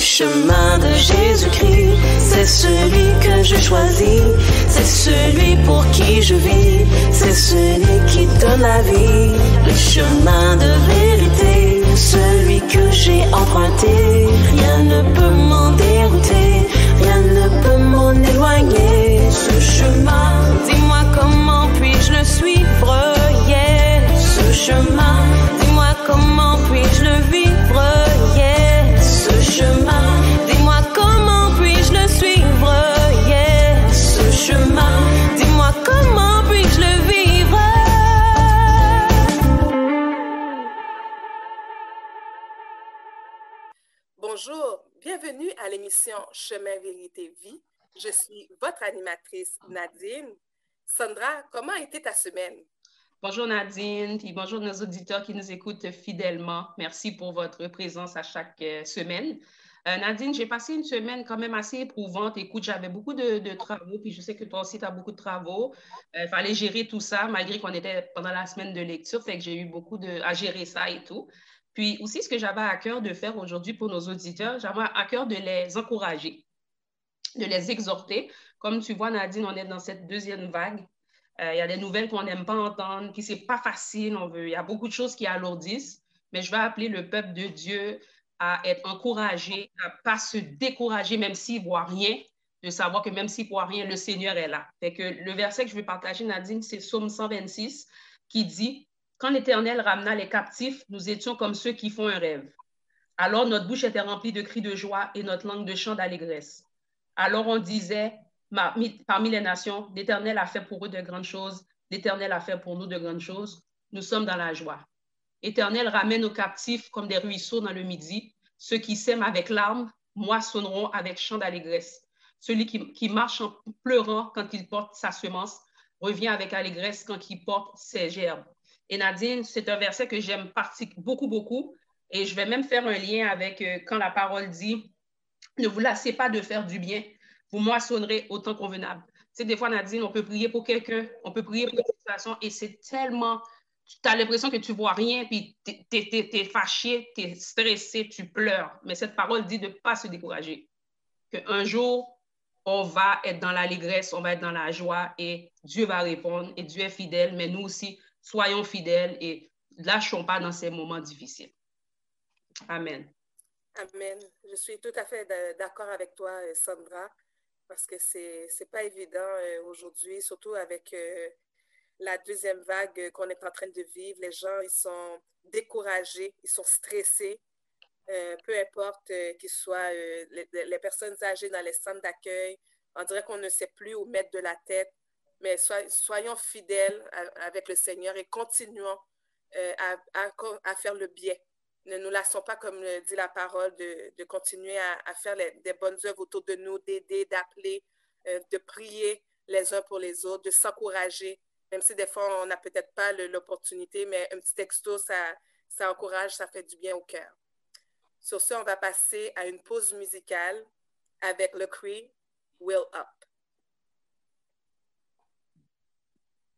chemin de Jésus-Christ, c'est celui que je choisis, c'est celui pour qui je vis, c'est celui qui donne la vie. Le chemin de vérité, celui que j'ai emprunté, rien ne peut m'en dérouter, rien ne peut m'en éloigner. Ce chemin, dis-moi comment puis-je le suivre, yeah. Ce chemin, dis-moi comment puis-je le vivre, yeah. Ce chemin, dis-moi comment puis-je le suivre, yeah. Ce chemin, dis-moi comment puis-je le vivre. Bonjour, bienvenue à l'émission Chemin, Vérité, Vie. Je suis votre animatrice Nadine. Sandra, comment a été ta semaine? Bonjour Nadine, puis bonjour nos auditeurs qui nous écoutent fidèlement. Merci pour votre présence à chaque semaine. Nadine, j'ai passé une semaine quand même assez éprouvante. Écoute, j'avais beaucoup de travaux, puis je sais que toi aussi, tu as beaucoup de travaux. Il fallait gérer tout ça, malgré qu'on était pendant la semaine de lecture, fait que j'ai eu beaucoup à gérer ça et tout. Puis aussi, ce que j'avais à cœur de faire aujourd'hui pour nos auditeurs, j'avais à cœur de les encourager, de les exhorter. Comme tu vois, Nadine, on est dans cette deuxième vague. Il y a des nouvelles qu'on n'aime pas entendre, qui c'est pas facile, il y a beaucoup de choses qui alourdissent, mais je vais appeler le peuple de Dieu à être encouragé, à ne pas se décourager, même s'il ne voit rien, de savoir que même s'il ne voit rien, le Seigneur est là. Fait que le verset que je vais partager, Nadine, c'est Psaume 126, qui dit « Quand l'Éternel ramena les captifs, nous étions comme ceux qui font un rêve. Alors notre bouche était remplie de cris de joie et notre langue de chants d'allégresse. Alors on disait, parmi les nations, l'Éternel a fait pour eux de grandes choses, l'Éternel a fait pour nous de grandes choses, nous sommes dans la joie. L'Éternel ramène nos captifs comme des ruisseaux dans le midi, ceux qui sèment avec larmes moissonneront avec chants d'allégresse. Celui qui marche en pleurant quand il porte sa semence revient avec allégresse quand il porte ses gerbes. » Et Nadine, c'est un verset que j'aime beaucoup, beaucoup, et je vais même faire un lien avec quand la parole dit « Ne vous lassez pas de faire du bien, vous moissonnerez au temps convenable. » Tu sais, des fois, Nadine, on peut prier pour quelqu'un, on peut prier pour une situation, et c'est tellement... Tu as l'impression que tu ne vois rien, puis tu es fâché, tu es stressé, tu pleures. Mais cette parole dit de ne pas se décourager. Qu'un jour, on va être dans l'allégresse, on va être dans la joie, et Dieu va répondre, et Dieu est fidèle, mais nous aussi, soyons fidèles et ne lâchons pas dans ces moments difficiles. Amen. Amen. Je suis tout à fait d'accord avec toi, Sandra, parce que c'est pas évident aujourd'hui, surtout avec la deuxième vague qu'on est en train de vivre. Les gens, ils sont découragés, ils sont stressés, peu importe qu'ils soient les personnes âgées dans les centres d'accueil. On dirait qu'on ne sait plus où mettre de la tête, mais soyons fidèles avec le Seigneur et continuons à faire le bien. Ne nous lassons pas, comme dit la parole, de continuer à faire des bonnes œuvres autour de nous, d'aider, d'appeler, de prier les uns pour les autres, de s'encourager, même si des fois on n'a peut-être pas l'opportunité, mais un petit texto, ça encourage, ça fait du bien au cœur. Sur ce, on va passer à une pause musicale avec le cri Will Up.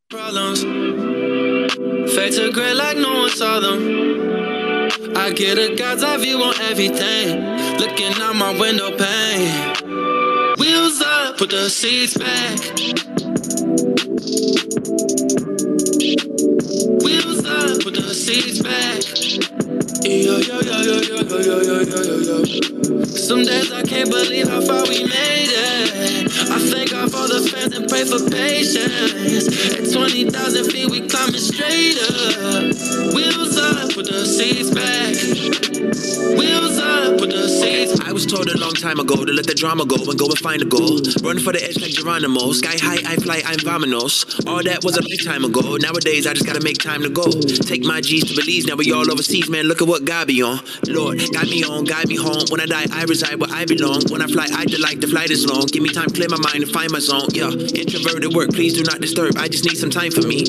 Problems fade to gray like no one saw them. I get a God's eye view on everything, looking out my window pane. Wheels up, put the seats back. Wheels up, put the seats back. Yo, yo, yo, yo, yo, yo, yo, yo, yo, yo, yo. Some days I can't believe how far we made it. I thank God for the fans and pray for patience. At 20,000 feet we climbing straight up. Wheels up, put the seats back. Wheels up, put the seats. I was told a long time ago to let the drama go and go and find a goal. Run for the edge like Geronimo. Sky high, I fly, I'm Vamanos. All that was a lifetime ago. Nowadays I just gotta make time to go. Take my G's to Belize, now we all overseas, man. Look at what God be on. Lord, guide me on, guide me home. When I die, I reside where I belong. When I fly, I delight the flight is long. Give me time, clear my mind and find my zone. Yeah, introverted work, please do not disturb. I just need some time for me.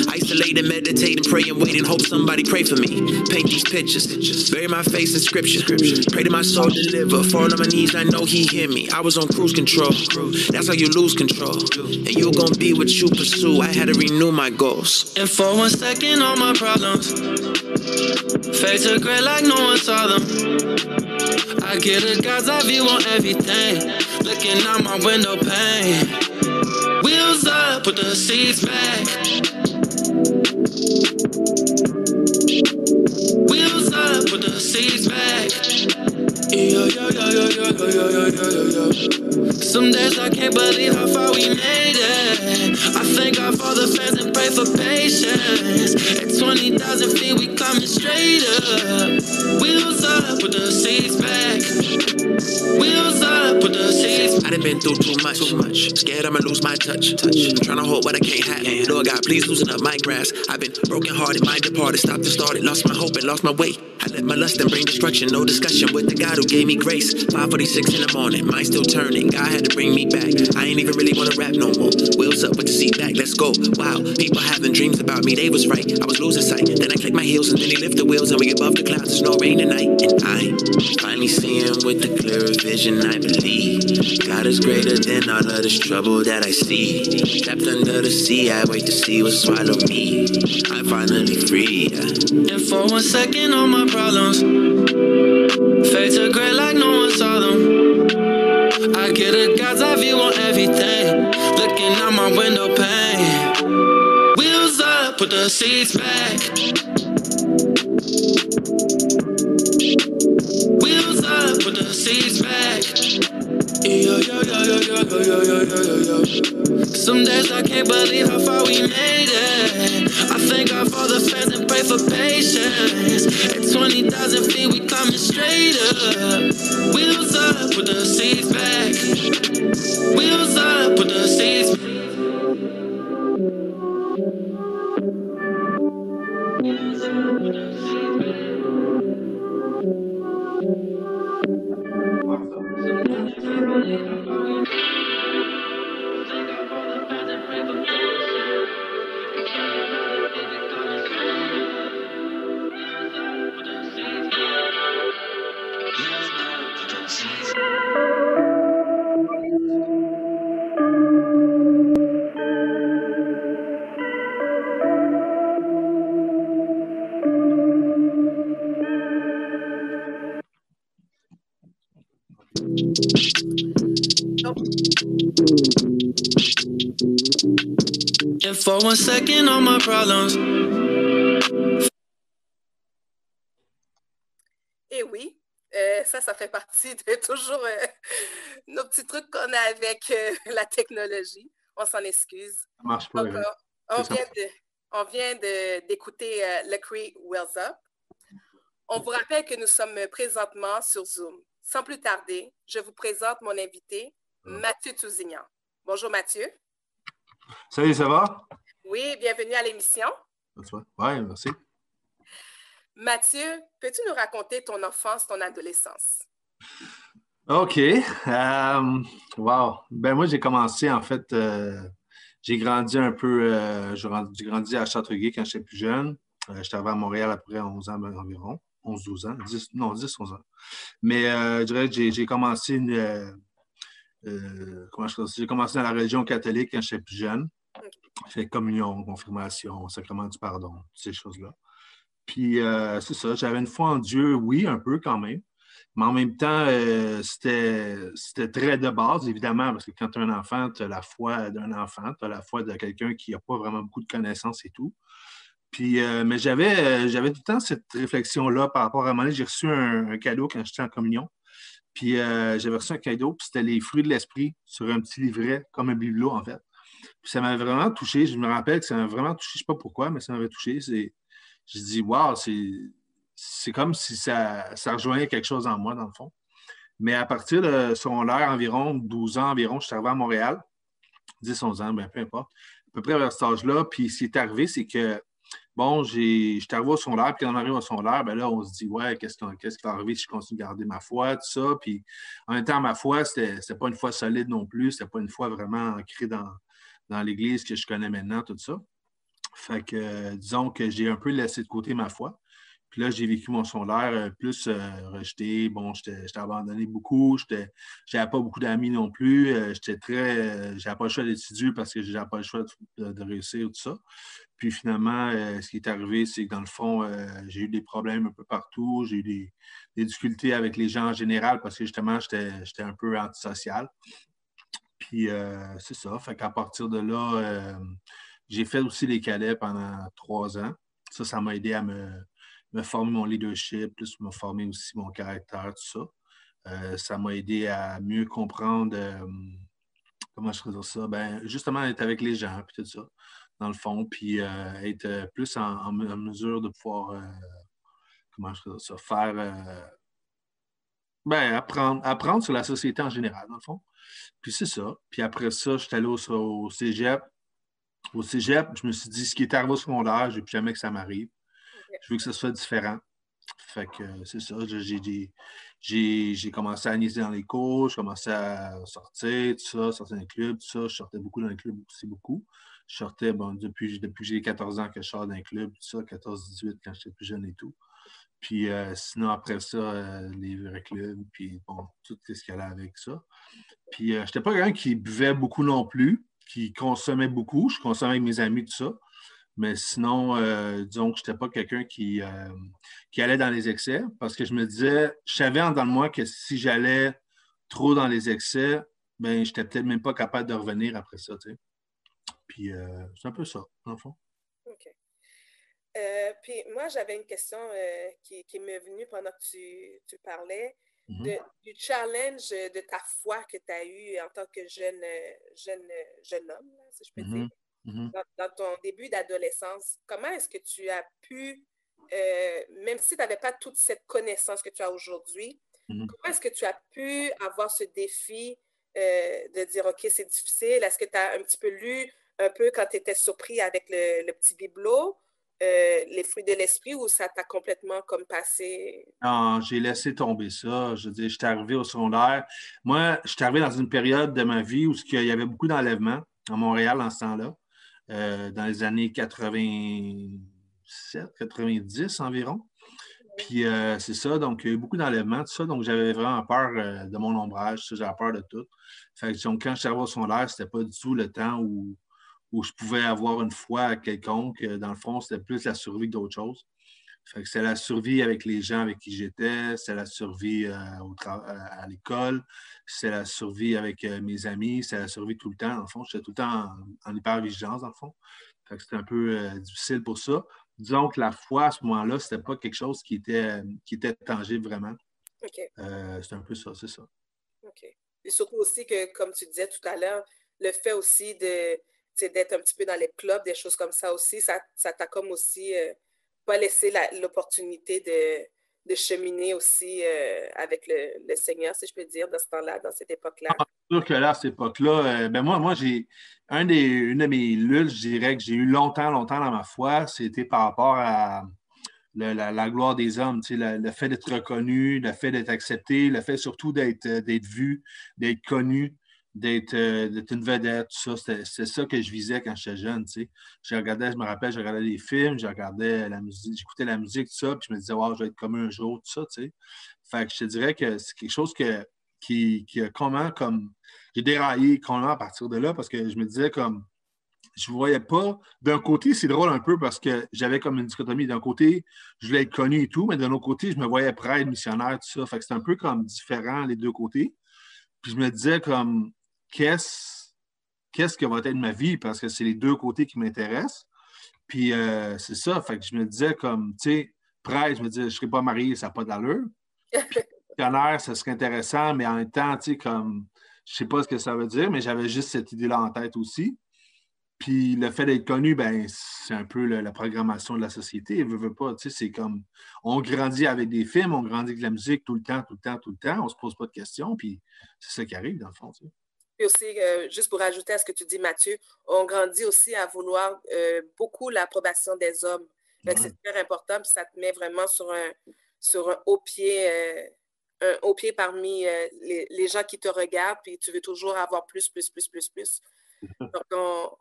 Isolate and meditate and pray and wait and hope somebody pray for me. Paint these pictures, bury my face in scripture. Pray to my soul deliver. Fall on my knees, I know he hear me. I was on cruise control. That's how you lose control. And you're gonna be what you pursue. I had to renew my goals. And for 1 second, all my problems fade to gray like no one saw them. I I get a God's eye view on everything. Looking out my window pane. Wheels up, put the seats back. Wheels up, put the seats back. Yo, yo, yo, yo, yo, yo, yo, yo, yo, yo. Some days I can't believe how far we made it. I thank God for the fans and pray for patience. At 20,000 feet, we climbing straight up. Wheels up, put the seats back. Wheels up, put the seats back. I done been through too much. Scared I'ma lose my touch. Tryna hold what I can't have. Lord God, please loosen up my grasp. I've been broken hearted, mind departed, stopped and started, lost my hope and lost my way. I let my lust and bring destruction, no discussion with the God who gave me grace. 5:46 in the morning, mind still turning. God had to bring me back. I ain't even really wanna rap no more. Wheels up with the seat back, let's go. Wow, people having dreams about me, they was right. I was losing sight. Then I clicked my heels and then he lift the wheels and we above the clouds. There's no rain tonight, and I'm finally seeing with the clearer vision. I believe God is greater than all of this trouble that I see. Trapped under the sea, I wait to see what swallow me. I'm finally free. And for 1 second, all my problems fade to gray like no one saw them. I get a God's eye view on everything. Looking out my window pane. Wheels up, put the seats back. Wheels up, put the seats back. Yo, yo, yo, yo, yo, yo, yo, yo, yo, yo. Some days I can't believe how far we made it. I thank God for the fans and pray for patience. At 20,000 feet, we climbing straight up. Wheels up, put the seats back. Wheels up, put the seats back. And for 1 second, all my problems. Et oui, ça fait partie de toujours nos petits trucs qu'on a avec la technologie. On s'en excuse. Ça marche pas. Donc, on vient d'écouter Le Cree Wheels Up. On vous rappelle que nous sommes présentement sur Zoom. Sans plus tarder, je vous présente mon invité, Mathieu Tousignan. Bonjour Mathieu. Salut, ça va? Oui, bienvenue à l'émission. Oui, merci. Mathieu, peux-tu nous raconter ton enfance, ton adolescence? OK. Wow. Ben moi, j'ai commencé, en fait, j'ai grandi un peu, j'ai grandi à Châteauguay quand j'étais plus jeune. J'étais arrivé à Montréal après 11 ans environ. 11-12 ans. 10-11 ans. Mais je dirais que j'ai commencé j'ai commencé dans la religion catholique quand j'étais plus jeune. J'ai fait communion, confirmation, sacrement du pardon, toutes ces choses-là. Puis, c'est ça, j'avais une foi en Dieu, oui, un peu quand même. Mais en même temps, c'était très de base, évidemment, parce que quand tu as un enfant, tu as la foi d'un enfant, tu as la foi de quelqu'un qui n'a pas vraiment beaucoup de connaissances et tout. Puis, mais j'avais tout le temps cette réflexion-là par rapport à un moment donné. J'ai reçu un cadeau quand j'étais en communion. Puis, j'avais reçu un cadeau, puis c'était les fruits de l'esprit sur un petit livret, comme un bibelot, en fait. Puis, ça m'avait vraiment touché. Je me rappelle que ça m'avait vraiment touché. Je ne sais pas pourquoi, mais ça m'avait touché. J'ai dit, wow, c'est comme si ça rejoignait quelque chose en moi, dans le fond. Mais à partir de secondaire, environ 12 ans environ, je suis arrivé à Montréal. 10-11 ans, bien, peu importe. À peu près vers cet âge-là. Puis, ce qui est arrivé, c'est que bon, j'étais arrivé au secondaire, puis quand on arrive au secondaire, bien là, on se dit, ouais, qu'est-ce qui va arriver si je continue de garder ma foi, tout ça. Puis en même temps, ma foi, c'était pas une foi solide non plus, c'était pas une foi vraiment ancrée dans l'Église que je connais maintenant, tout ça. Fait que, disons que j'ai un peu laissé de côté ma foi. Puis là, j'ai vécu mon secondaire plus rejeté. Bon, j'étais abandonné beaucoup. J'avais pas beaucoup d'amis non plus. J'avais pas le choix d'étudier parce que j'avais pas le choix de réussir, tout ça. Puis finalement, ce qui est arrivé, c'est que dans le fond, j'ai eu des problèmes un peu partout. J'ai eu des difficultés avec les gens en général parce que justement, j'étais un peu antisocial. Puis c'est ça. Fait qu'à partir de là, j'ai fait aussi les cadets pendant 3 ans. Ça m'a aidé à me former mon leadership, plus me former aussi mon caractère, tout ça. Ça m'a aidé à mieux comprendre, comment je faisais ça? Ben, justement, être avec les gens, puis tout ça, dans le fond, puis être plus en mesure de pouvoir, comment je faisais ça? Apprendre sur la société en général, dans le fond. Puis c'est ça. Puis après ça, je suis allé au cégep. Au cégep, je me suis dit, ce qui est arrivé au secondaire, je ne veux plus jamais que ça m'arrive. Je veux que ça soit différent. Fait que c'est ça. J'ai commencé à niaiser dans les cours, j'ai commencé à sortir, tout ça, sortir dans les clubs, tout ça. Je sortais beaucoup dans les clubs aussi, beaucoup. Je sortais, bon, depuis que j'ai 14 ans que je sors dans les clubs, tout ça, 14-18 quand j'étais plus jeune et tout. Puis sinon, après ça, les vrais clubs, puis bon, tout ce qu'il y allait avec ça. Puis je n'étais pas quelqu'un qui buvait beaucoup non plus, qui consommait beaucoup. Je consommais avec mes amis, tout ça. Mais sinon, disons que je n'étais pas quelqu'un qui allait dans les excès parce que je me disais, je savais en dedans de moi que si j'allais trop dans les excès, ben je n'étais peut-être même pas capable de revenir après ça, tu sais. Puis c'est un peu ça, dans le fond. OK. Puis moi, j'avais une question qui m'est venue pendant que tu parlais du challenge de ta foi que tu as eu en tant que jeune homme, là, si je peux dire. Dans ton début d'adolescence, comment est-ce que tu as pu, même si tu n'avais pas toute cette connaissance que tu as aujourd'hui, comment est-ce que tu as pu avoir ce défi de dire, OK, c'est difficile? Est-ce que tu as un petit peu lu un peu quand tu étais surpris avec le petit bibelot, les fruits de l'esprit, ou ça t'a complètement comme passé? Non, j'ai laissé tomber ça. Je veux dire, j'étais arrivé au secondaire. Moi, j'étais arrivé dans une période de ma vie où il y avait beaucoup d'enlèvements à Montréal en ce temps-là. Dans les années 87, 90 environ. Puis c'est ça, donc il y a eu beaucoup d'enlèvements, tout ça, donc j'avais vraiment peur de mon ombrage, j'avais peur de tout. Fait que donc, quand je suis arrivé au secondaire, c'était pas du tout le temps où je pouvais avoir une foi quelconque. Dans le fond, c'était plus la survie que d'autres choses. Fait que c'est la survie avec les gens avec qui j'étais, c'est la survie à l'école, c'est la survie avec mes amis, c'est la survie tout le temps. Dans le fond, j'étais tout le temps en hyper-vigilance, dans le fond. Fait que c'était un peu difficile pour ça. Disons que la foi, à ce moment-là, c'était pas quelque chose qui était tangible vraiment. Okay. C'est un peu ça, c'est ça. OK. Et surtout aussi que, comme tu disais tout à l'heure, le fait aussi d'être un petit peu dans les clubs, des choses comme ça aussi, ça t'a comme aussi pas laissé l'opportunité de cheminer aussi avec le Seigneur, si je peux dire, dans ce temps-là, dans cette époque-là. C'est sûr que là, à cette époque-là, moi, j'ai une de mes luttes, je dirais, que j'ai eu longtemps dans ma foi, c'était par rapport à la gloire des hommes, tu sais, le fait d'être reconnu, le fait d'être accepté, le fait surtout d'être vu, d'être connu, d'être une vedette, tout ça. C'est ça que je visais quand j'étais jeune, tu sais. Je me rappelle, je regardais des films, je regardais la musique, j'écoutais la musique, tout ça, puis je me disais, wow, je vais être comme un jour, tout ça, tu sais. Fait que je te dirais que c'est quelque chose qui a comment, comme, j'ai déraillé complètement à partir de là, parce que je me disais, comme, je ne voyais pas. D'un côté, c'est drôle un peu parce que j'avais comme une dichotomie. D'un côté, je voulais être connu et tout, mais d'un autre côté, je me voyais prêtre, missionnaire, tout ça. Fait que c'était un peu comme différent, les deux côtés. Puis je me disais comme, qu'est-ce que va être ma vie? Parce que c'est les deux côtés qui m'intéressent. Puis c'est ça. Fait que je me disais comme, tu sais, prêtre, je me disais, je ne serais pas marié, ça n'a pas d'allure. Puis missionnaire, ça serait intéressant, mais en même temps, tu sais, comme, je ne sais pas ce que ça veut dire, mais j'avais juste cette idée-là en tête aussi. Puis le fait d'être connu, ben, c'est un peu la programmation de la société. Veut pas, tu sais, c'est comme, on grandit avec des films, on grandit avec de la musique tout le temps, on se pose pas de questions, puis c'est ça qui arrive dans le fond, tu sais. Puis aussi, juste pour ajouter à ce que tu dis, Mathieu, on grandit aussi à vouloir beaucoup l'approbation des hommes. Ouais. C'est super important, puis ça te met vraiment sur un haut pied, parmi les gens qui te regardent, puis tu veux toujours avoir plus. Donc,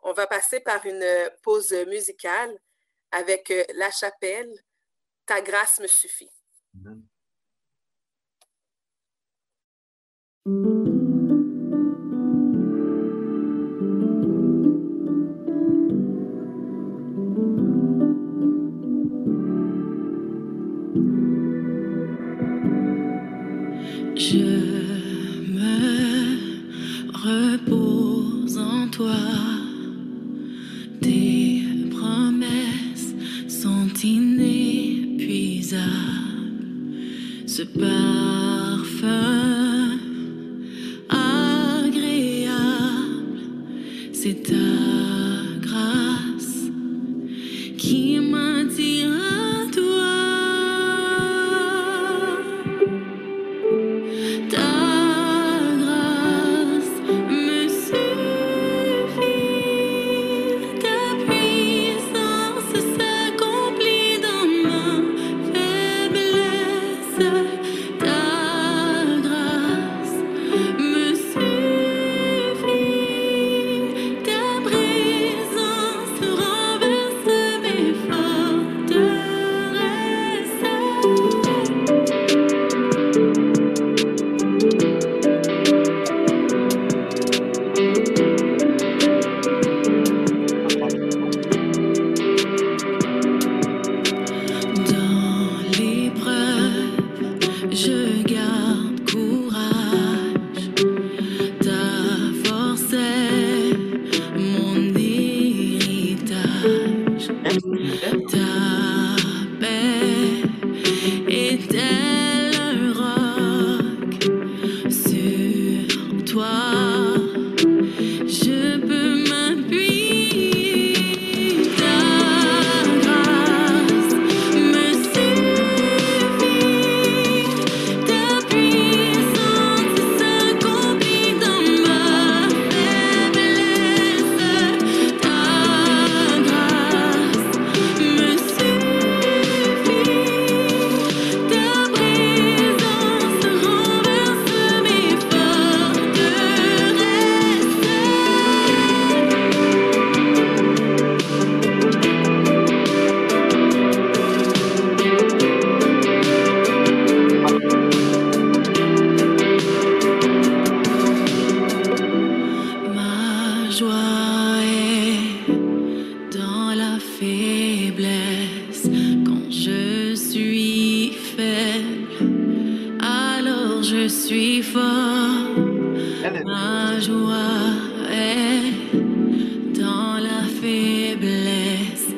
on va passer par une pause musicale avec La Chapelle, ta grâce me suffit. Amen. Je me repose en toi. Tes promesses sont inépuisables. Ce parfum agréable, c'est ta grâce qui m'attire à toi. Ta grâce me suffit, ta puissance s'accomplit dans ma faiblesse. Ta grâce me suffit, ta présence renverse mes forteresses. Dans l'épreuve, je garde courage. Ta force est mon héritage. Ta paix est tel un roc. Sur toi, je peux m'appuyer. Ta grâce me suffit, ta puissance s'accomplit dans ma faiblesse. Ta grâce me suffit, ta présence renverse mes forteresses. Ma joie est dans la faiblesse. Quand je suis faible, alors je suis fort. Ma joie est dans la faiblesse.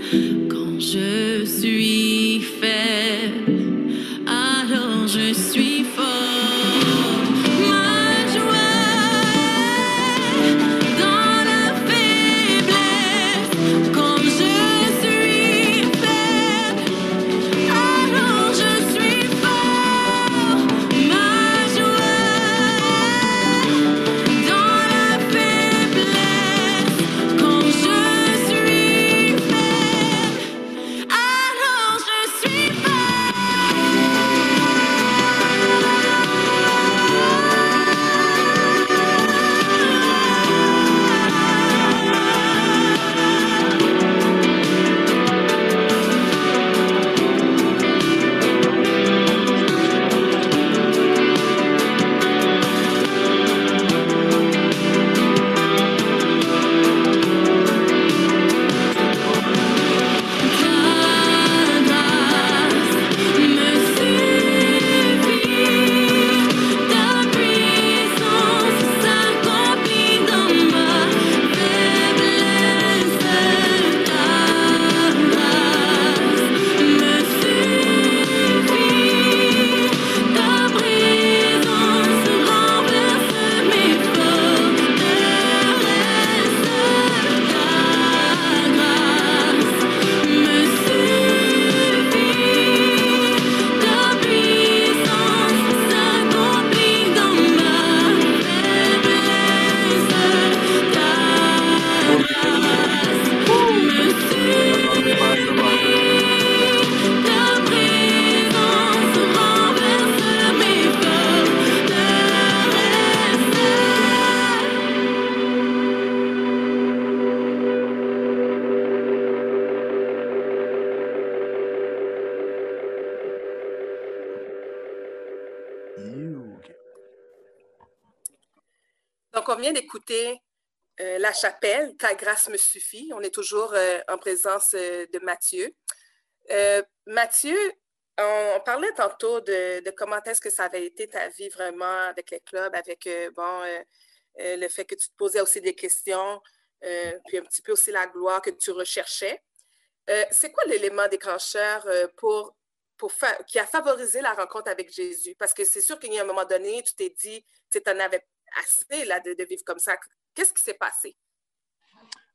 Quand je suis faible, alors je suis fort. Ma joie est dans la faiblesse. Quand je suis faible, alors je suis fort. Ma joie est dans la faiblesse. Quand je suis Donc, on vient d'écouter La Chapelle, Ta grâce me suffit. On est toujours en présence de Mathieu. Mathieu, on parlait tantôt de comment est-ce que ça avait été ta vie vraiment avec les clubs, avec le fait que tu te posais aussi des questions, puis un petit peu aussi la gloire que tu recherchais. C'est quoi l'élément déclencheur qui a favorisé la rencontre avec Jésus? Parce que c'est sûr qu'il y a un moment donné, tu t'es dit, tu en avais assez là, de vivre comme ça. Qu'est-ce qui s'est passé?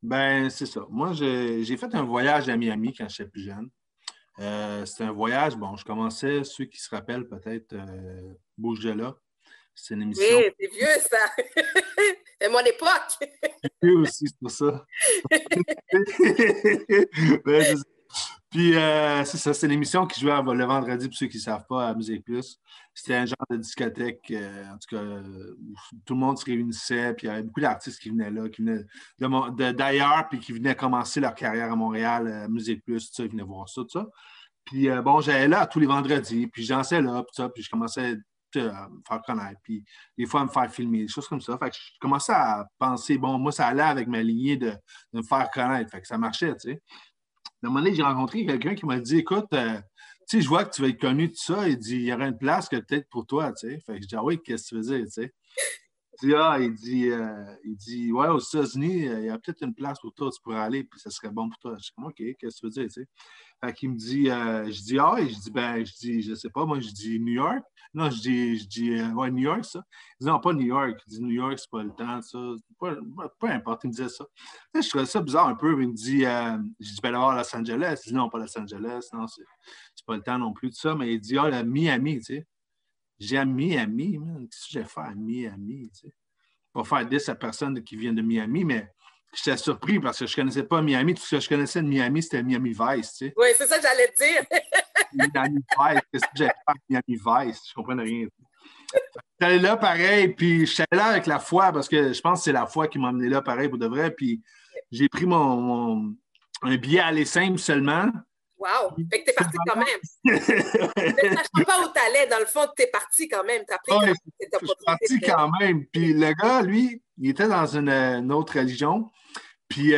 Ben, c'est ça. Moi, j'ai fait un voyage à Miami quand j'étais plus jeune. C'était un voyage, bon, je commençais, ceux qui se rappellent peut-être, Bouge de là. C'est une émission. Oui, c'est vieux ça! C'est mon époque! C'est vieux aussi, c'est pour ça. Ben, puis, c'est ça, c'est une émission qui jouait le vendredi, pour ceux qui ne savent pas, à Musique Plus. C'était un genre de discothèque, en tout cas, où tout le monde se réunissait, puis il y avait beaucoup d'artistes qui venaient là, qui venaient d'ailleurs, puis qui venaient commencer leur carrière à Montréal, Musique Plus, tout ça, ils venaient voir ça, tout ça. Puis, bon, j'allais là tous les vendredis, puis je dansais là, puis ça, puis je commençais à me faire connaître, puis des fois à me faire filmer, des choses comme ça. Fait que je commençais à penser, bon, moi, ça allait avec ma lignée de me faire connaître, fait que ça marchait, tu sais. À un moment donné, j'ai rencontré quelqu'un qui m'a dit, écoute, tu sais, je vois que tu vas être connu, tout ça. Il dit, il y aurait une place que peut-être pour toi, tu sais. Fait que je dis, ah oui, qu'est-ce que tu veux dire, tu sais? Il dit, ouais, aux États-Unis, il y a peut-être une place pour toi, tu pourrais aller, puis ça serait bon pour toi. Je dis, OK, qu'est-ce que tu veux dire, tu sais? Fait qu'il me dit, je dis, ah, et je dis, je sais pas, moi, je dis New York. Non, je dis ouais, New York, ça. Il dit, non, pas New York. Il dit, New York, c'est pas le temps, ça. Peu importe, il me disait ça. Là, je trouvais ça bizarre un peu. Il me dit, je dis, ben d'abord, Los Angeles. Il dit, non, pas Los Angeles. Non, c'est pas le temps non plus de ça. Mais il dit, ah, Miami, tu sais. J'ai à Miami, man. Qu'est-ce que j'ai fait à Miami, tu sais? Pas faire 10 à personne qui vient de Miami, mais j'étais surpris parce que je ne connaissais pas Miami. Tout ce que je connaissais de Miami, c'était Miami Vice, tu sais. Oui, c'est ça que j'allais te dire. Miami Vice, qu'est-ce que j'ai fait à Miami Vice? Je ne comprenais rien. J'étais là pareil, puis j'étais là avec la foi parce que je pense que c'est la foi qui m'a emmené là pareil pour de vrai. Puis j'ai pris un billet à aller simple seulement. Wow! Fait que t'es parti quand même. Mais je ne sais pas où t'allais. Dans le fond, t'es parti quand même. T'as pris je suis parti quand même. Puis le gars, lui, il était dans une autre religion. Puis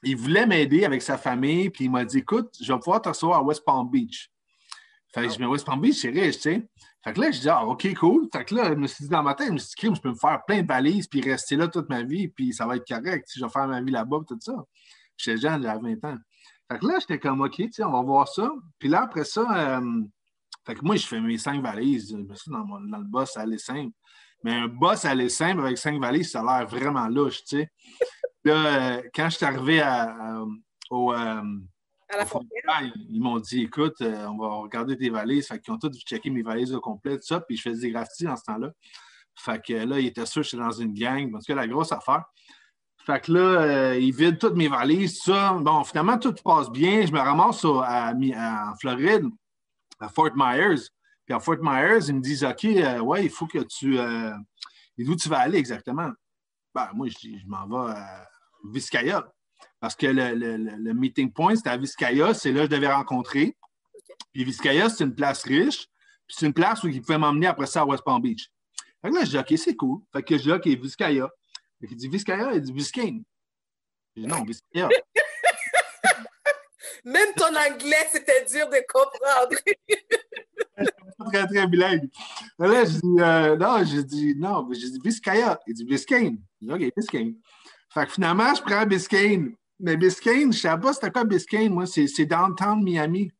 il voulait m'aider avec sa famille. Puis il m'a dit, écoute, je vais pouvoir te recevoir à West Palm Beach. Fait que je me dis, West Palm Beach, c'est riche, tu sais. Fait que là, je dis, ah, OK, cool. Fait que là, je me suis dit dans ma tête, je me suis dit, je peux me faire plein de valises puis rester là toute ma vie. Puis ça va être correct. Je vais faire ma vie là-bas, tout ça. J'étais jeune, j'avais 20 ans. Fait que là, j'étais comme, OK, tu sais, on va voir ça. Puis là, après ça, fait que moi, je fais mes 5 valises. Je me suis dans le boss à aller simple. Mais un boss à aller simple avec 5 valises, ça a l'air vraiment louche, tu sais. Là, quand je suis arrivé à la frontière, ils m'ont dit, écoute, on va regarder tes valises. Fait qu'ils ont tous checké mes valises au complet, tout ça. Puis je faisais des graffitis dans ce temps-là. Fait que là, ils étaient sûrs que j'étais dans une gang. Parce que la grosse affaire. Fait que là, ils vident toutes mes valises, tout ça. Bon, finalement, tout passe bien. Je me ramasse en Floride, à Fort Myers. Puis à Fort Myers, ils me disent, OK, ouais, il faut que tu... d'où tu vas aller exactement? Ben, moi, je dis, je m'en vais à Vizcaya. Parce que le meeting point, c'était à Vizcaya. C'est là que je devais rencontrer. Puis Vizcaya, c'est une place riche. Puis c'est une place où ils pouvaient m'emmener après ça à West Palm Beach. Fait que là, je dis, OK, c'est cool. Fait que je dis, OK, Vizcaya. Il dit Vizcaya, il dit Biscayne. Je dis non, Vizcaya. Même ton anglais, c'était dur de comprendre. Très, très bilingue. Là, je dis non, j'ai dit Vizcaya. Il dit Biscayne. Je dis OK, Biscayne. Fait que finalement, je prends Biscayne. Mais Biscayne, je ne savais pas c'était quoi Biscayne, moi, c'est downtown Miami.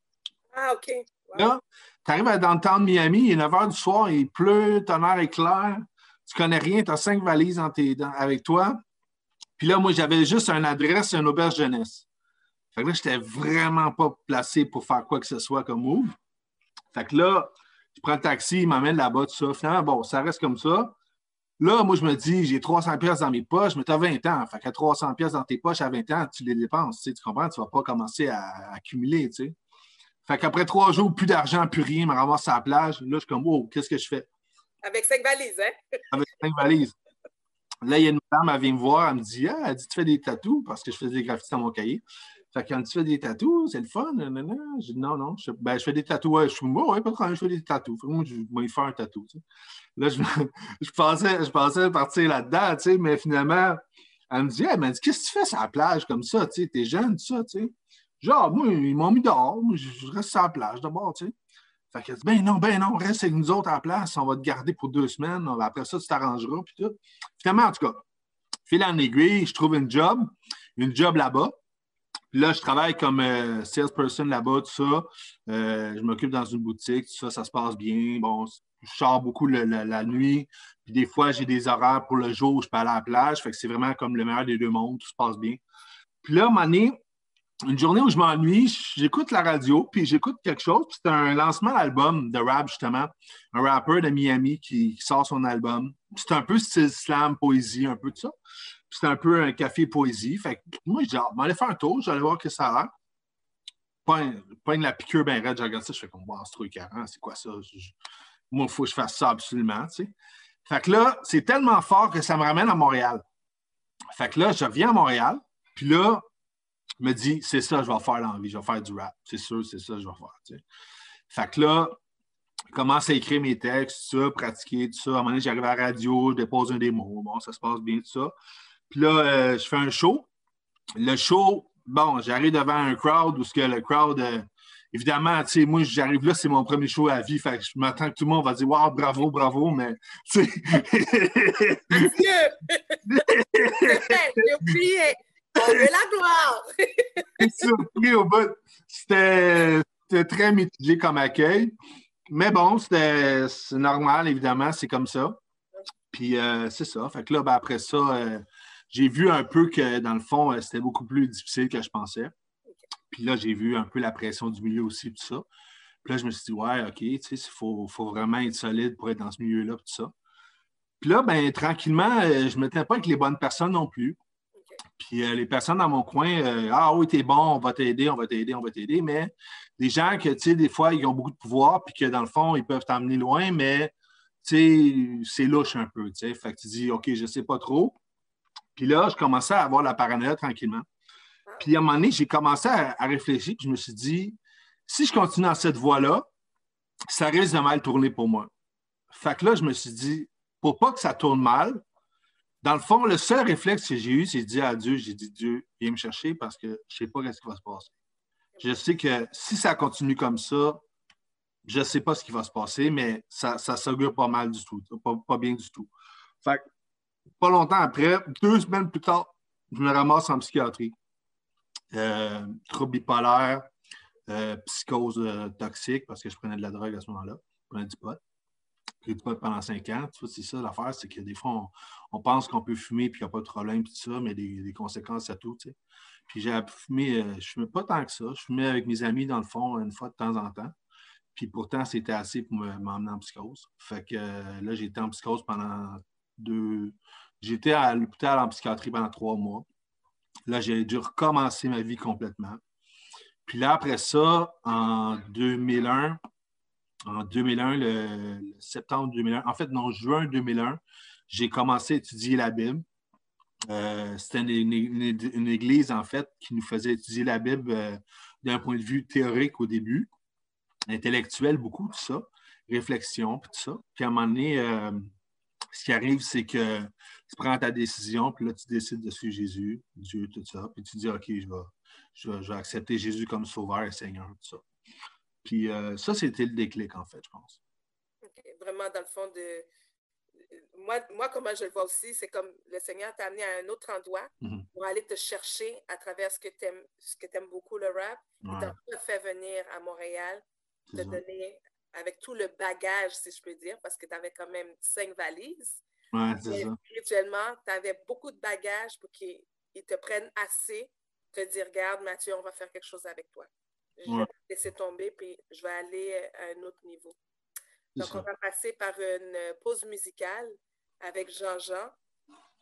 Ah, OK. Wow. Là, tu arrives à downtown Miami, il est 9 h du soir, il pleut, ton air est clair. Tu connais rien, tu as 5 valises avec toi. Puis là, moi, j'avais juste une adresse et une auberge jeunesse. Fait que là, je n'étais vraiment pas placé pour faire quoi que ce soit comme move. Fait que là, je prends le taxi, il m'amène là-bas, tout ça. Finalement, bon, ça reste comme ça. Là, moi, je me dis, j'ai 300 pièces dans mes poches, mais tu as 20 ans. Fait que 300 pièces dans tes poches à 20 ans, tu les dépenses. Tu comprends? Tu ne vas pas commencer à accumuler, tu sais. Fait qu'après 3 jours, plus d'argent, plus rien, je me ramasse à la plage. Là, je suis comme, oh, qu'est-ce que je fais? Avec 5 valises, hein? Avec 5 valises. Là, il y a une madame, elle vient me voir, elle me dit, ah, elle dit, tu fais des tatous parce que je faisais des graffitis dans mon cahier. Fait que quand tu fais des tatous, c'est le fun. J'ai dit non. Je fais des tatouages. Je suis moi, ouais, pas de problème, je fais des tatous. Moi, je vais y faire un tatou. Tu sais. Là, je pensais partir là-dedans, tu sais, mais finalement, elle me dit, qu'est-ce que tu fais sur la plage comme ça? Tu sais, t'es jeune, tout ça, tu sais. Genre, moi, ils m'ont mis dehors. Moi, je reste sur la plage d'abord, tu sais. Fait qu'elle dit, ben non, reste avec nous autres à la place. On va te garder pour 2 semaines. Après ça, tu t'arrangeras, puis tout. Finalement, en tout cas, fil en aiguille, je trouve une job là-bas. Puis là, je travaille comme salesperson là-bas, tout ça. Je m'occupe dans une boutique, tout ça, ça se passe bien. Bon, je sors beaucoup la nuit. Puis des fois, j'ai des horaires pour le jour où je peux aller à la plage. Fait que c'est vraiment comme le meilleur des 2 mondes, tout se passe bien. Puis là, une journée où je m'ennuie, j'écoute la radio, puis j'écoute quelque chose. Puis c'est un lancement d'album de rap, justement. Un rappeur de Miami qui sort son album. C'est un peu style slam, poésie, un peu de ça. Puis c'est un peu un café poésie. Fait que moi, je dis, je vais aller faire un tour, j'allais voir que ça a l'air. Pas une la piqûre bien raide, je regarde ça, je fais comme, wow, c'est trop écœurant, c'est quoi ça? Moi, il faut que je fasse ça absolument, tu sais. Fait que là, c'est tellement fort que ça me ramène à Montréal. Fait que là, je reviens à Montréal, puis là, je me dis, c'est ça, je vais faire l'envie, je vais faire du rap. C'est sûr, c'est ça, je vais faire, tu sais. Fait que là, je commence à écrire mes textes, tout ça, pratiquer, tout ça. À un moment donné, j'arrive à la radio, je dépose un démo. Bon, ça se passe bien, tout ça. Puis là, je fais un show. Le show, bon, j'arrive devant un crowd où le crowd, évidemment, tu sais, moi, j'arrive là, c'est mon premier show à vie. Fait que je m'attends que tout le monde va dire, wow, bravo, mais, tu sais. J'ai oublié. On veut la gloire. Surpris au bout. C'était très mitigé comme accueil. Mais bon, c'est normal, évidemment, c'est comme ça. Puis c'est ça. Fait que là, après ça, j'ai vu un peu que, dans le fond, c'était beaucoup plus difficile que je pensais. Puis là, j'ai vu un peu la pression du milieu aussi, tout ça. Puis là, je me suis dit, ouais, OK, tu sais, il faut vraiment être solide pour être dans ce milieu-là, tout ça. Puis là, ben tranquillement, je ne me tenais pas avec les bonnes personnes non plus. Puis les personnes dans mon coin, ah oui, t'es bon, on va t'aider. Mais des gens que, tu sais, des fois, ils ont beaucoup de pouvoir, puis que dans le fond, ils peuvent t'emmener loin, mais, tu sais, c'est louche un peu, tu sais. Fait que tu dis, OK, je sais pas trop. Puis là, je commençais à avoir la paranoïa tranquillement. Puis à un moment donné, j'ai commencé à réfléchir, puis je me suis dit, si je continue dans cette voie-là, ça risque de mal tourner pour moi. Fait que là, je me suis dit, pour pas que ça tourne mal, dans le fond, le seul réflexe que j'ai eu, c'est de dire à Dieu, j'ai dit, Dieu, viens me chercher parce que je ne sais pas ce qui va se passer. Je sais que si ça continue comme ça, je ne sais pas ce qui va se passer, mais ça s'augure pas mal du tout, pas bien du tout. Fait que, pas longtemps après, 2 semaines plus tard, je me ramasse en psychiatrie. Trouble bipolaire, psychose toxique, parce que je prenais de la drogue à ce moment-là. Je prenais du pot. J'ai du pot pendant 5 ans. Tu vois, c'est ça l'affaire, c'est que des fois, on pense qu'on peut fumer et qu'il n'y a pas de problème, tout ça, mais des conséquences à tout, tu sais. Puis j'ai fumé, je ne fumais pas tant que ça. Je fumais avec mes amis, dans le fond, une fois de temps en temps. Puis pourtant, c'était assez pour m'emmener en psychose. Fait que là, j'étais en psychose pendant 2... J'étais à l'hôpital en psychiatrie pendant 3 mois. Là, j'ai dû recommencer ma vie complètement. Puis là, après ça, en 2001, le septembre 2001, en fait, non, juin 2001, j'ai commencé à étudier la Bible. C'était une église, en fait, qui nous faisait étudier la Bible d'un point de vue théorique au début, intellectuel, beaucoup, tout ça, réflexion, puis tout ça. Puis à un moment donné, ce qui arrive, c'est que tu prends ta décision, puis là, tu décides de suivre Jésus, Dieu, tout ça, puis tu dis, OK, je vais accepter Jésus comme sauveur et Seigneur, tout ça. Puis ça, c'était le déclic, en fait, je pense. Okay. Vraiment, dans le fond, moi, comment je le vois aussi, c'est comme le Seigneur t'a amené à un autre endroit pour aller te chercher à travers ce que tu aimes beaucoup, le rap. Ouais. Il t'a fait venir à Montréal, te donner avec tout le bagage, si je peux dire, parce que tu avais quand même 5 valises. Ouais, c'est ça. Spirituellement, tu avais beaucoup de bagages pour qu'ils te prennent assez, te dire, regarde, Mathieu, on va faire quelque chose avec toi. Je vais te laisser tomber, puis je vais aller à un autre niveau. Donc, on va passer par une pause musicale avec Jean-Jean.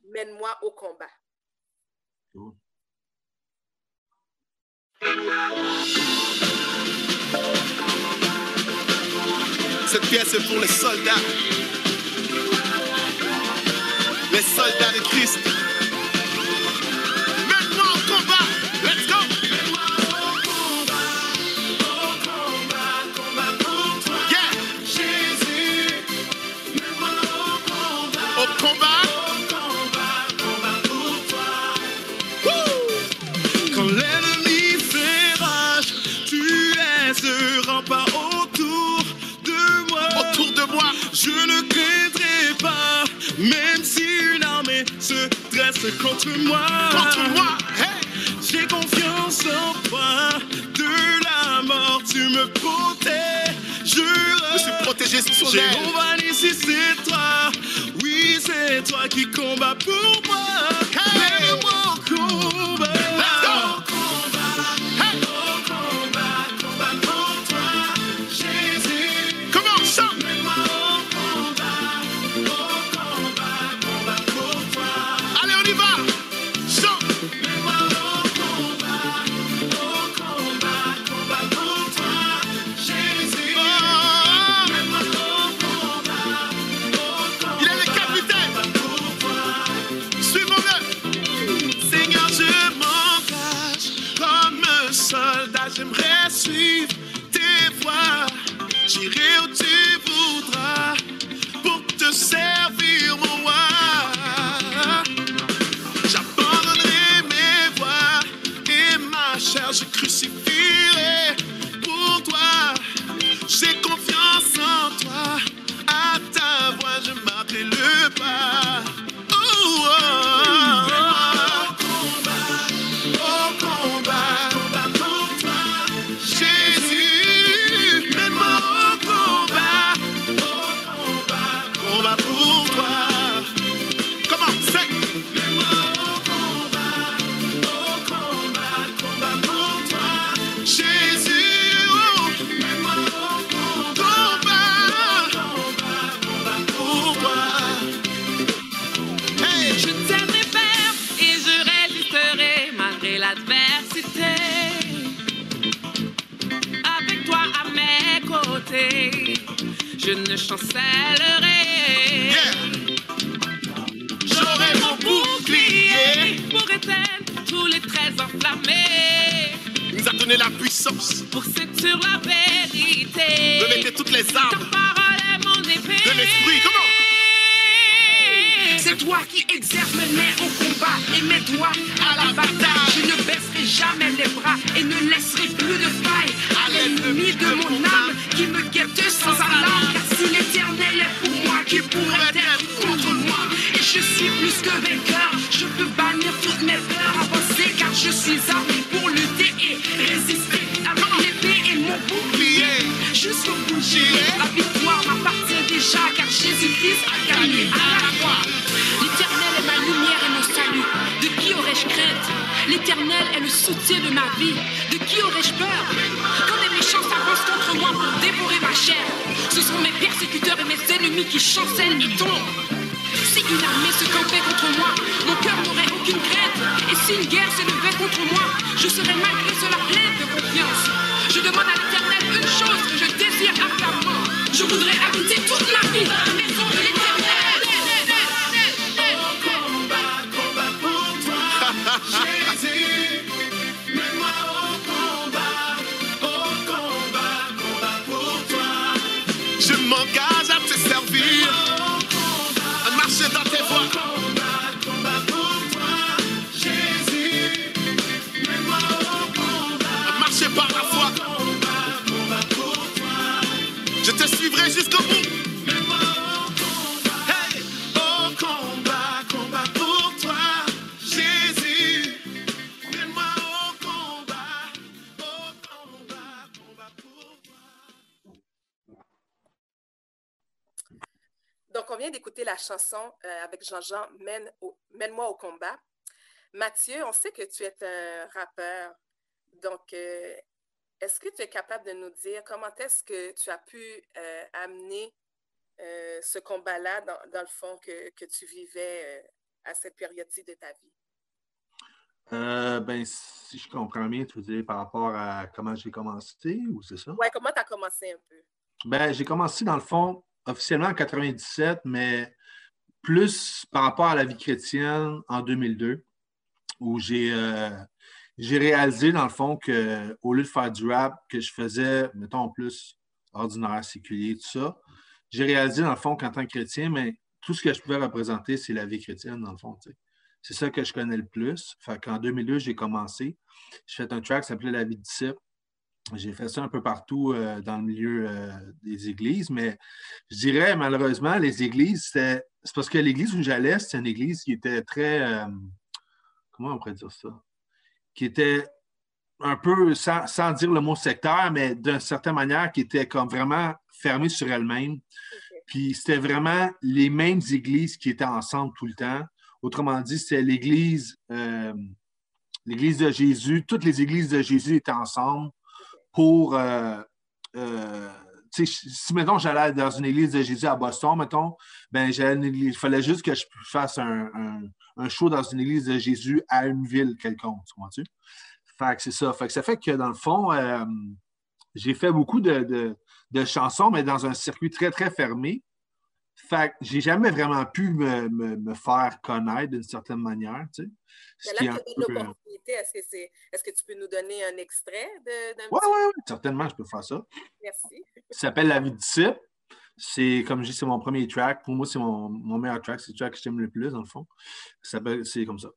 Mène-moi au combat. Cool. Cette pièce est pour les soldats. Les soldats de Christ. Mène-moi au combat. Let's go. combat. Quand l'ennemi fait rage, tu es ce rempart autour de moi. Autour de moi, je ne craindrai pas, même si une armée se dresse contre moi. Contre moi, hey. J'ai confiance en toi. De la mort, tu me protèges. Je suis protégé sous son aile. Jéhovah Nissi, c'est toi. Oui, c'est toi qui combats pour moi. Hey. Mets-moi au combat. Let's go. J'aimerais suivre tes voies, j'irai où tu voudras pour te servir, mon roi. J'abandonnerai mes voies et ma chair je crucifierai pour toi. J'ai confiance en toi, à ta voix je marquerai le pas. Oh, oh, oh. Je ne chancellerai. Yeah. J'aurai mon bouclier pour éteindre tous les traits enflammés. Il nous a donné la puissance pour séduire la vérité. De mettre toutes les armes. Ta parole est mon épée. De l'esprit, comment? C'est toi qui exerces mes mains au combat et mes doigts à la bataille. Je ne baisserai jamais les bras et ne laisserai plus de faille à l'ennemi de mon âme qui me guette sans alarme. Car si l'Éternel est pour moi, qui pourrait être contre moi? Et je suis plus que vainqueur, je peux bannir toutes mes peurs, avancer car je suis armé pour lutter et résister avec l'épée et mon bouclier. Jusqu'au bout, la victoire m'appartient déjà car Jésus-Christ a gagné à la croix. L'Éternel est ma lumière et mon salut. De qui aurais-je crainte? L'Éternel est le soutien de ma vie. De qui aurais-je peur? Quand les méchants s'avancent contre moi pour dévorer ma chair, ce sont mes persécuteurs et mes ennemis qui chancellent et tombent. Si une armée se campait contre moi, mon cœur n'aurait aucune crainte. Et si une guerre se levait contre moi, je serais malgré cela plein de confiance. Je demande à l'Éternel une chose que je désire ardemment. Je voudrais habiter toute ma vie dans la maison de l'Éternel. Jésus, mets-moi au combat pour toi. Je m'engage à te servir, à marcher dans tes voies. Combat pour toi. Jésus, mets-moi au combat, à marcher par la foi. Combat pour toi. Je te suivrai jusqu'au bout. Donc, on vient d'écouter la chanson avec Jean-Jean, Mène-moi au combat. Mathieu, on sait que tu es un rappeur. Donc, est-ce que tu es capable de nous dire comment est-ce que tu as pu amener ce combat-là, dans le fond, que tu vivais à cette période-ci de ta vie? Si je comprends bien, tu veux dire par rapport à comment j'ai commencé, ou c'est ça? Oui, comment tu as commencé un peu? J'ai commencé, dans le fond, officiellement en 97, mais plus par rapport à la vie chrétienne en 2002, où j'ai réalisé, dans le fond, qu'au lieu de faire du rap que je faisais, mettons, plus ordinaire, séculier, tout ça, j'ai réalisé, dans le fond, qu'en tant que chrétien, mais tout ce que je pouvais représenter, c'est la vie chrétienne, dans le fond. Tu sais. C'est ça que je connais le plus. Fait qu'en 2002, j'ai commencé. J'ai fait un track qui s'appelait La vie de disciple. J'ai fait ça un peu partout dans le milieu des églises, mais je dirais, malheureusement, les églises, c'est parce que l'église où j'allais, c'était une église qui était très... comment on pourrait dire ça? Qui était un peu, sans dire le mot sectaire, mais d'une certaine manière, qui était comme vraiment fermée sur elle-même. OK. Puis c'était vraiment les mêmes églises qui étaient ensemble tout le temps. Autrement dit, c'était l'église de Jésus. Toutes les églises de Jésus étaient ensemble pour... tu sais, si, mettons, j'allais dans une église de Jésus à Boston, mettons, ben, il fallait juste que je fasse un show dans une église de Jésus à une ville quelconque, tu comprends-tu? Fait que c'est ça. Fait que ça fait que, dans le fond, j'ai fait beaucoup de chansons, mais dans un circuit très, très fermé. Fait que j'ai jamais vraiment pu me faire connaître d'une certaine manière, tu sais. Mais là, tu as l'opportunité. Est-ce que tu peux nous donner un extrait d'un Oui, petit... oui, certainement, je peux faire ça. Merci. Ça s'appelle La vie de disciple. C'est, comme je dis, c'est mon premier track. Pour moi, c'est mon meilleur track. C'est le track que j'aime le plus, dans le fond. C'est comme ça.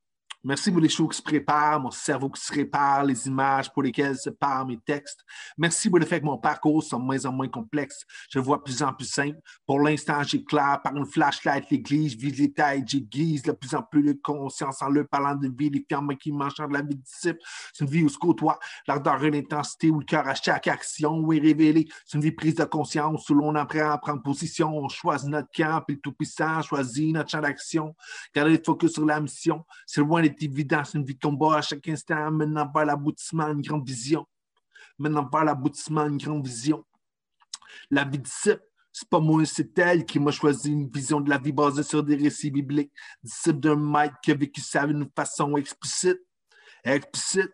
Merci pour les shows qui se préparent, mon cerveau qui se répare, les images pour lesquelles se parent mes textes. Merci pour le fait que mon parcours soit de moins en moins complexe. Je le vois de plus en plus simple. Pour l'instant, j'éclaire par une flashlight l'église, je vise les têtes, j'aiguise de plus en plus de conscience en leur parlant de vie, les fermes qui m'enchantent de la vie de disciple. C'est une vie où se côtoie l'ardeur et l'intensité, où le cœur à chaque action est révélé. C'est une vie prise de conscience où l'on apprend à prendre position. On choisit notre camp, puis le Tout-Puissant choisit notre champ d'action. Garder le focus sur la mission. C'est loin d'être évident, c'est une vie de combat à chaque instant, maintenant vers l'aboutissement, une grande vision. Maintenant vers l'aboutissement, une grande vision. La vie de disciple, c'est pas moi, c'est elle qui m'a choisi une vision de la vie basée sur des récits bibliques. Disciple d'un maître qui a vécu ça d'une façon explicite. Explicite.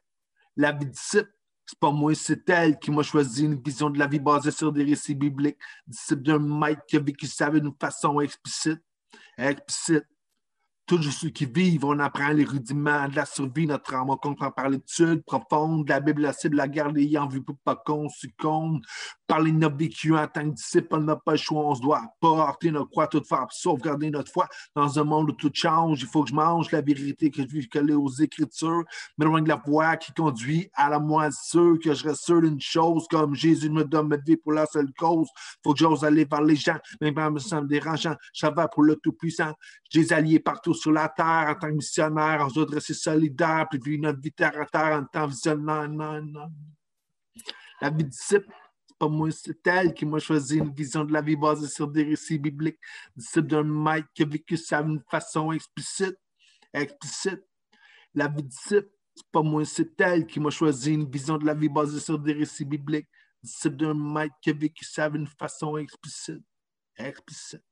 La vie de disciple, c'est pas moi, c'est elle qui m'a choisi une vision de la vie basée sur des récits bibliques. Disciple d'un maître qui a vécu ça d'une façon explicite. Explicite. Tous ceux qui vivent, on apprend les rudiments de la survie, notre âme, on comprend par l'étude profonde, la Bible, la cible, la garde ayant vu pour pas qu'on succombe. Par les nobles vécus en tant que disciples, on n'a pas le choix, on se doit porter notre croix, tout faire pour sauvegarder notre foi. Dans un monde où tout change, il faut que je mange la vérité que je vis coller aux Écritures, mais loin de la voie qui conduit à la moisissure, que je reste sûr d'une chose, comme Jésus me donne ma vie pour la seule cause. Faut que j'ose aller vers les gens, même en me semble dérangeant, je vais pour le Tout-Puissant. J'ai des alliés partout sur la terre en tant que missionnaire, on se doit de rester solidaire, puis de vivre notre vie terre à terre en tant visionnaire. Non. La vie de disciple, c'est pas moi, c'est elle qui m'a choisi une vision de la vie basée sur des récits bibliques. Disciple d'un maître qui a vécu ça d'une façon explicite. Explicite. La vie de disciple, c'est pas moi, c'est elle qui m'a choisi une vision de la vie basée sur des récits bibliques. Disciple d'un maître qui a vécu ça d'une façon explicite. Explicite.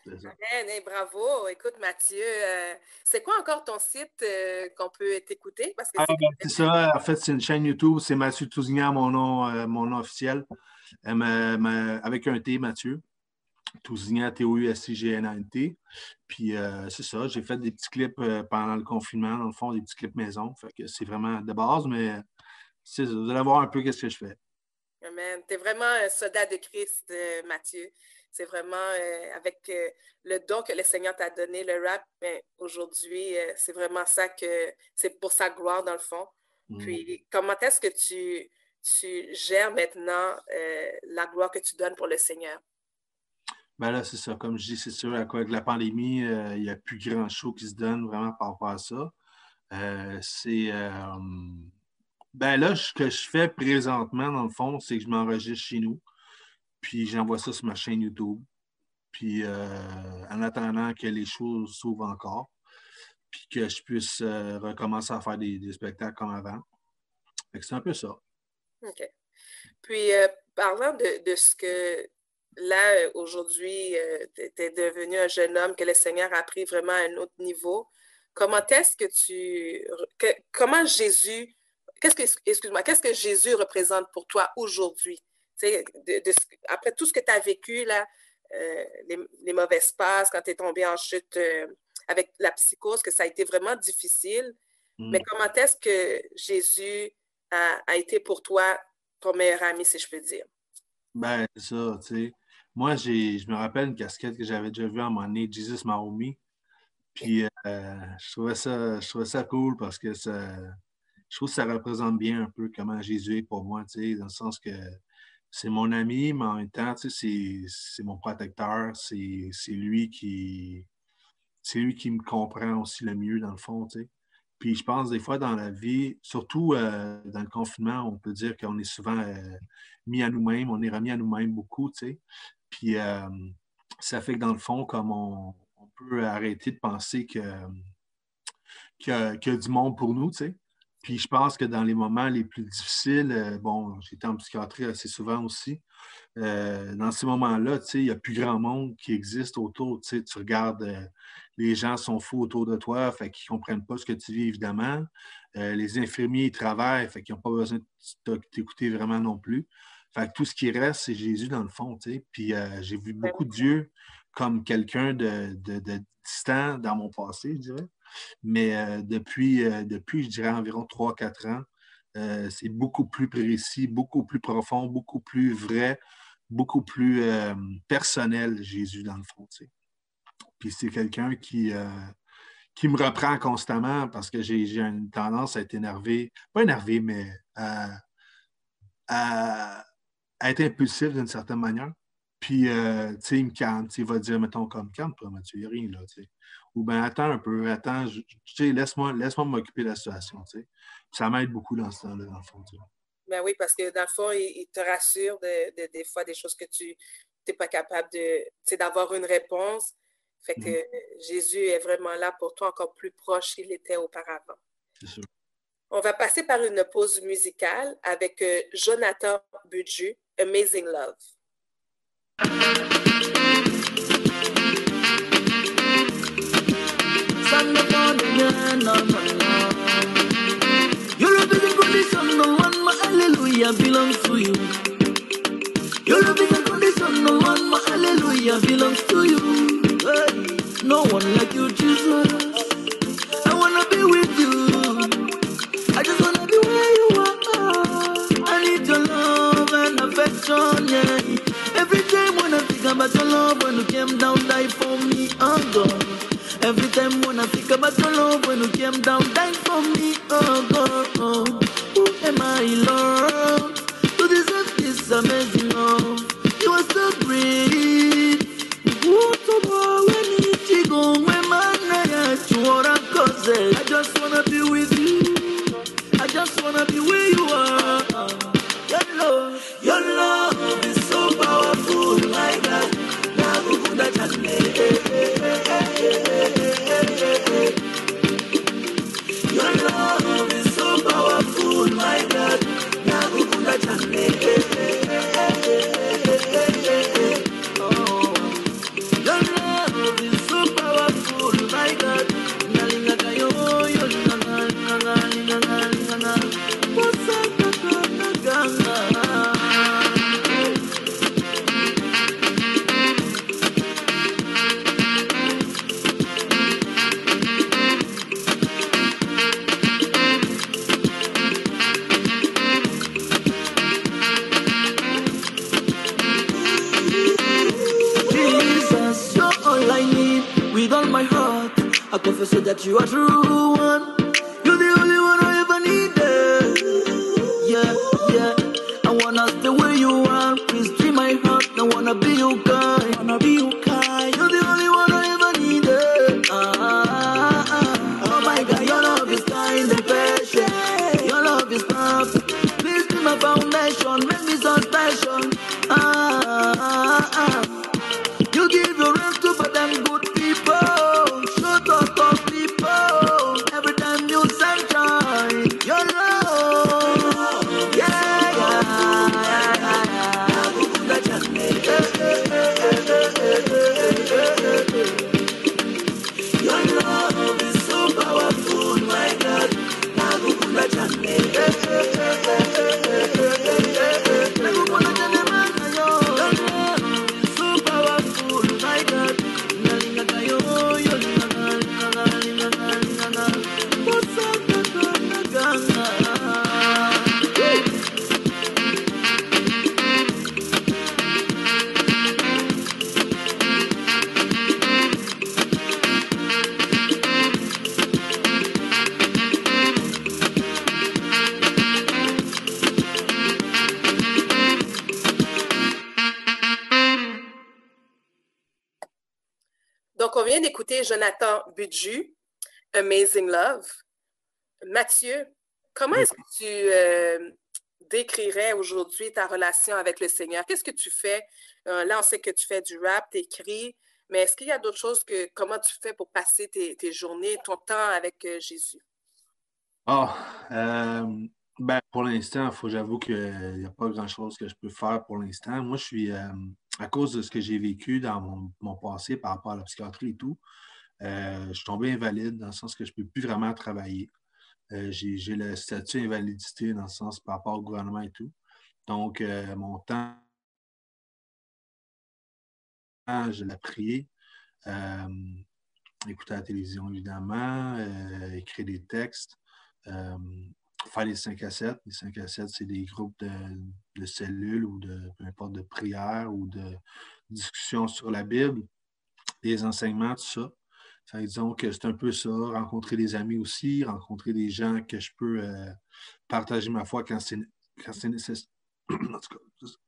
Amen, bravo. Écoute, Mathieu, c'est quoi encore ton site qu'on peut t'écouter? Parce que c'est ça. En fait, c'est une chaîne YouTube. C'est Mathieu Tousignan, mon nom officiel. Avec un T, Mathieu. Tousignan, T-O-U-S-I-G-N-A-N-T. Puis, c'est ça. J'ai fait des petits clips pendant le confinement, dans le fond, des petits clips maison. Fait que c'est vraiment de base, mais vous allez voir un peu qu'est-ce que je fais. Amen. Tu es vraiment un soldat de Christ, Mathieu. C'est vraiment avec le don que le Seigneur t'a donné, le rap, aujourd'hui, c'est vraiment ça que c'est pour sa gloire, dans le fond. Puis, comment est-ce que tu gères maintenant la gloire que tu donnes pour le Seigneur? Ben là, c'est ça. Comme je dis, c'est sûr, avec la pandémie, il n'y a plus grand chose qui se donne vraiment par rapport à ça. Ben là, ce que je fais présentement, dans le fond, c'est que je m'enregistre chez nous. Puis j'envoie ça sur ma chaîne YouTube. Puis en attendant que les choses s'ouvrent encore, puis que je puisse recommencer à faire des spectacles comme avant. Fait que c'est un peu ça. OK. Puis parlant de ce que là, aujourd'hui, tu es devenu un jeune homme, que le Seigneur a pris vraiment à un autre niveau, comment est-ce que comment Jésus, qu'est-ce que Jésus représente pour toi aujourd'hui? Après tout ce que tu as vécu, là, les mauvaises passes, quand tu es tombé en chute avec la psychose, que ça a été vraiment difficile. Mais comment est-ce que Jésus a été pour toi ton meilleur ami, si je peux dire? Ben, c'est ça, tu sais. Moi, je me rappelle une casquette que j'avais déjà vue à un moment donné, Jesus Mahomi. Puis je trouvais ça cool parce que je trouve que ça représente bien un peu comment Jésus est pour moi, tu sais, dans le sens que c'est mon ami, mais en même temps, tu sais, c'est mon protecteur, c'est lui qui me comprend aussi le mieux, dans le fond, tu sais. Puis je pense des fois dans la vie, surtout dans le confinement, on peut dire qu'on est souvent mis à nous-mêmes, on est remis à nous-mêmes beaucoup, tu sais. Puis ça fait que dans le fond, comme on peut arrêter de penser qu'il y a du monde pour nous, tu sais. Puis je pense que dans les moments les plus difficiles, bon, j'étais en psychiatrie assez souvent aussi, dans ces moments-là, tu sais, il n'y a plus grand monde qui existe autour, tu sais, tu regardes, les gens sont fous autour de toi, fait qu'ils ne comprennent pas ce que tu vis, évidemment. Les infirmiers, ils travaillent, fait qu'ils n'ont pas besoin de t'écouter vraiment non plus. Fait que tout ce qui reste, c'est Jésus dans le fond, tu sais. Puis j'ai vu beaucoup de Dieu comme quelqu'un de distant dans mon passé, je dirais. Mais depuis, je dirais, environ 3-4 ans, c'est beaucoup plus précis, beaucoup plus profond, beaucoup plus vrai, beaucoup plus personnel, Jésus, dans le fond, tu sais. Puis c'est quelqu'un qui me reprend constamment parce que j'ai une tendance à être énervé, pas énervé, mais à être impulsif d'une certaine manière. Puis, tu sais, il me calme, il va dire, mettons, comme, calme-toi, Mathieu, il n'y a rien là, tu sais. Ou bien, attends un peu, attends, tu sais, laisse-moi m'occuper de la situation, tu sais. Puis ça m'aide beaucoup dans ce temps-là, dans le fond, tu sais. Ben oui, parce que dans le fond, il te rassure des fois des choses que tu n'es pas capable d'avoir une réponse. Fait que Jésus est vraiment là pour toi, encore plus proche qu'il était auparavant. C'est sûr. On va passer par une pause musicale avec Jonathan Budju, Amazing Love. Your love is unconditional, one, my hallelujah belongs to you. Your love is unconditional, one, my hallelujah belongs to you. Hey, no one like you, Jesus. I wanna be with you. I just wanna be where you are. I need your love and affection, yeah. Every time when I think about your love, when you came down, die for me, oh God. Every time when I think about your love, when you came down, die for me, oh God. Oh. Who am I, Lord, to deserve this amazing love? You are so great. I just wanna be with you. I just wanna be where you are. Your love is so powerful, my God. Your love is so powerful, my God. I confess that you are true one. You're the only one I ever needed. Yeah. I wanna stay where you are. Please treat my heart. I wanna be your guy. You're the only one I ever needed. Oh my God, your love is kind and patient. Your love is perfect. Please be my foundation. Make me so special. You give your rest to but them good people. Every time écouté Jonathan Budju, Amazing Love. Mathieu, comment est-ce que tu décrirais aujourd'hui ta relation avec le Seigneur? Qu'est-ce que tu fais? Là, on sait que tu fais du rap, tu écris, mais est-ce qu'il y a d'autres choses comment tu fais pour passer tes journées, ton temps avec Jésus? Pour l'instant, j'avoue qu'il n'y a pas grand-chose que je peux faire pour l'instant. Moi, je suis, à cause de ce que j'ai vécu dans mon passé par rapport à la psychiatrie et tout, je suis tombé invalide dans le sens que je ne peux plus vraiment travailler. J'ai le statut invalidité dans le sens par rapport au gouvernement et tout. Donc, mon temps, je l'ai prié, écouter la télévision, évidemment, écrire des textes, faire les 5 à 7. Les 5 à 7, c'est des groupes de cellules ou peu importe, de prières ou de discussions sur la Bible, des enseignements, tout ça. Fait, disons que c'est un peu ça, rencontrer des amis aussi, rencontrer des gens que je peux partager ma foi quand c'est nécessaire. En tout cas, c'est ça.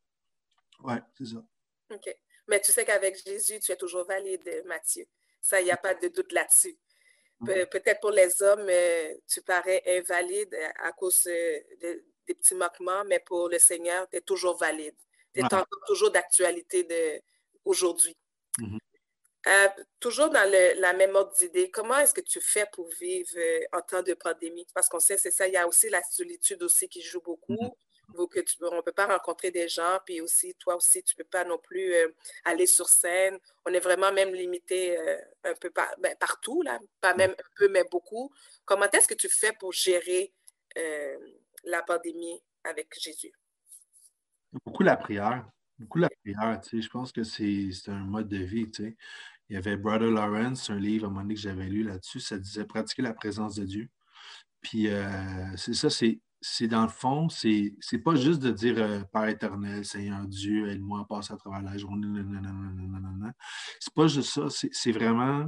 Ouais, c'est ça. OK. Mais tu sais qu'avec Jésus, tu es toujours valide, Mathieu. Ça, il n'y a pas de doute là-dessus. Peut-être pour les hommes, tu parais invalide à cause des petits moquements, mais pour le Seigneur, tu es toujours valide. Tu es encore toujours d'actualité aujourd'hui. Toujours dans la même ordre d'idée, comment est-ce que tu fais pour vivre en temps de pandémie? Parce qu'on sait, c'est ça, il y a aussi la solitude aussi qui joue beaucoup. On ne peut pas rencontrer des gens, puis aussi, toi aussi, tu ne peux pas non plus aller sur scène. On est vraiment même limité un peu partout, là, pas même un peu, mais beaucoup. Comment est-ce que tu fais pour gérer la pandémie avec Jésus? Beaucoup la prière. Beaucoup la prière, tu sais. Je pense que c'est un mode de vie, tu sais. Il y avait Brother Lawrence, un livre à un moment donné que j'avais lu là-dessus, ça disait « Pratiquer la présence de Dieu ». Puis c'est ça, c'est dans le fond, c'est pas juste de dire Père éternel, Seigneur Dieu, aide-moi à passer à travers la journée, nanana. C'est pas juste ça, c'est vraiment,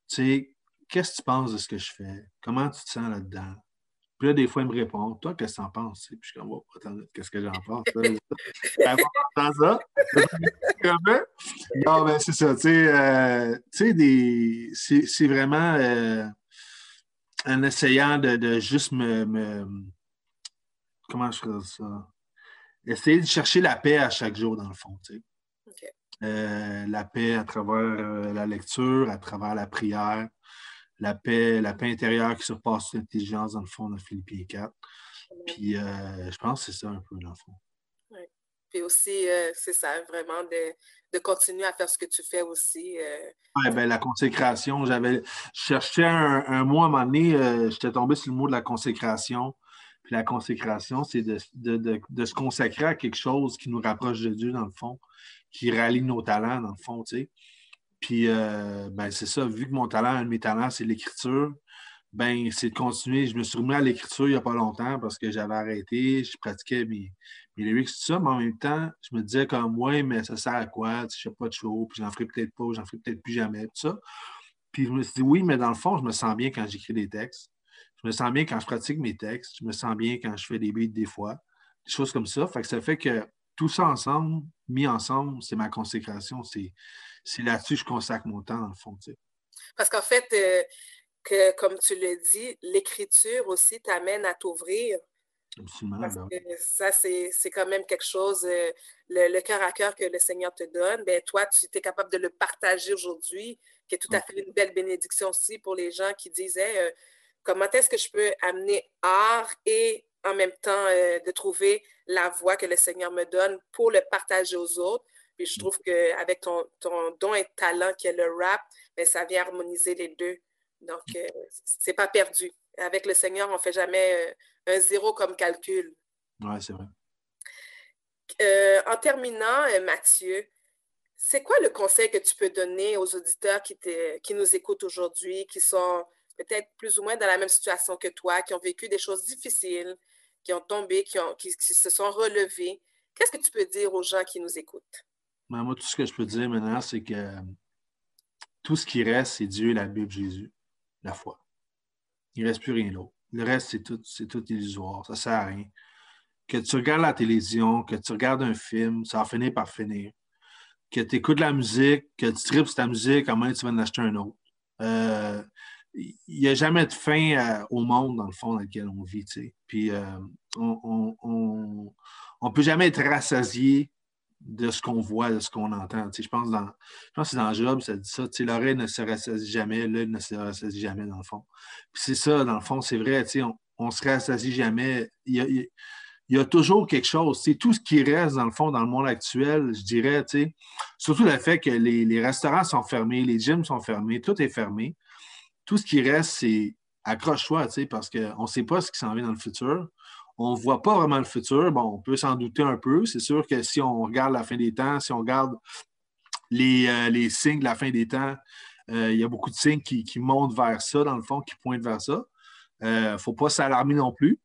tu sais, qu'est-ce que tu penses de ce que je fais? Comment tu te sens là-dedans? Puis là, des fois, il me répond, toi, qu'est-ce que tu en penses? Puis je suis comme, oh, attends, qu'est-ce que j'en pense? Dans ça? Non, mais c'est ça, tu sais, c'est vraiment en essayant de juste comment je ferais ça? Essayer de chercher la paix à chaque jour, dans le fond, tu sais. Okay. La paix à travers la lecture, à travers la prière, la paix intérieure qui surpasse l'intelligence, dans le fond, dans Philippiens 4. Puis, je pense que c'est ça un peu, dans le fond. Oui. Puis aussi, c'est ça, vraiment de continuer à faire ce que tu fais aussi. Oui, bien, la consécration, je cherchais un mot à un moment donné, j'étais tombé sur le mot de la consécration. Puis la consécration, c'est de se consacrer à quelque chose qui nous rapproche de Dieu, dans le fond, qui rallie nos talents, dans le fond, tu sais. Puis, ben, c'est ça, vu que mon talent, un de mes talents, c'est l'écriture, ben, c'est de continuer. Je me suis remis à l'écriture il n'y a pas longtemps parce que j'avais arrêté, je pratiquais mes lyrics, tout ça, mais en même temps, je me disais comme, ouais, mais ça sert à quoi? Je ne fais pas de show, puis j'en ferai peut-être pas, j'en ferai peut-être plus jamais, tout ça. Puis je me suis dit, oui, mais dans le fond, je me sens bien quand j'écris des textes. Je me sens bien quand je pratique mes textes. Je me sens bien quand je fais des beats des fois. Des choses comme ça. Fait que ça fait que tout ça ensemble, mis ensemble, c'est ma consécration. C'est là-dessus que je consacre mon temps, dans le fond. Tu sais. Parce qu'en fait, comme tu l'as dit, l'écriture aussi t'amène à t'ouvrir. Absolument. Parce que ça, c'est quand même quelque chose, le cœur à cœur que le Seigneur te donne. Bien, toi, tu es capable de le partager aujourd'hui, qui est tout à fait une belle bénédiction aussi pour les gens qui disaient comment est-ce que je peux amener art et en même temps de trouver la voix que le Seigneur me donne pour le partager aux autres. Puis je trouve qu'avec ton don et talent qui est le rap, bien, ça vient harmoniser les deux. Donc, c'est pas perdu. Avec le Seigneur, on ne fait jamais un zéro comme calcul. Oui, c'est vrai. En terminant, Mathieu, c'est quoi le conseil que tu peux donner aux auditeurs qui nous écoutent aujourd'hui, qui sont peut-être plus ou moins dans la même situation que toi, qui ont vécu des choses difficiles, qui ont tombé, qui se sont relevés? Qu'est-ce que tu peux dire aux gens qui nous écoutent? Ben, moi, tout ce que je peux dire maintenant, c'est que tout ce qui reste, c'est Dieu, la Bible, Jésus, la foi. Il ne reste plus rien d'autre. Le reste, c'est tout illusoire. Ça ne sert à rien. Que tu regardes la télévision, que tu regardes un film, ça va finir par finir. que tu écoutes la musique, que tu tripes sur ta musique, à moins que tu vas en acheter un autre. Il n'y a jamais de fin au monde, dans le fond, dans lequel on vit. Tu sais. Puis on ne peut jamais être rassasié de ce qu'on voit, de ce qu'on entend. Tu sais, je pense que c'est dans Job, ça dit ça. Tu sais, l'oreille ne se rassasie jamais, l'œil ne se rassasie jamais, dans le fond. Puis c'est ça, dans le fond, c'est vrai. Tu sais, on ne se rassasie jamais. Il y a toujours quelque chose. Tu sais, tout ce qui reste, dans le fond, dans le monde actuel, je dirais, tu sais, surtout le fait que les restaurants sont fermés, les gyms sont fermés, tout est fermé. Tout ce qui reste, c'est accroche-toi, tu sais, parce qu'on ne sait pas ce qui s'en vient dans le futur. On ne voit pas vraiment le futur. Bon, on peut s'en douter un peu. C'est sûr que si on regarde la fin des temps, si on regarde les signes de la fin des temps, il y a beaucoup de signes qui montent vers ça, dans le fond, qui pointent vers ça. Il ne faut pas s'alarmer non plus.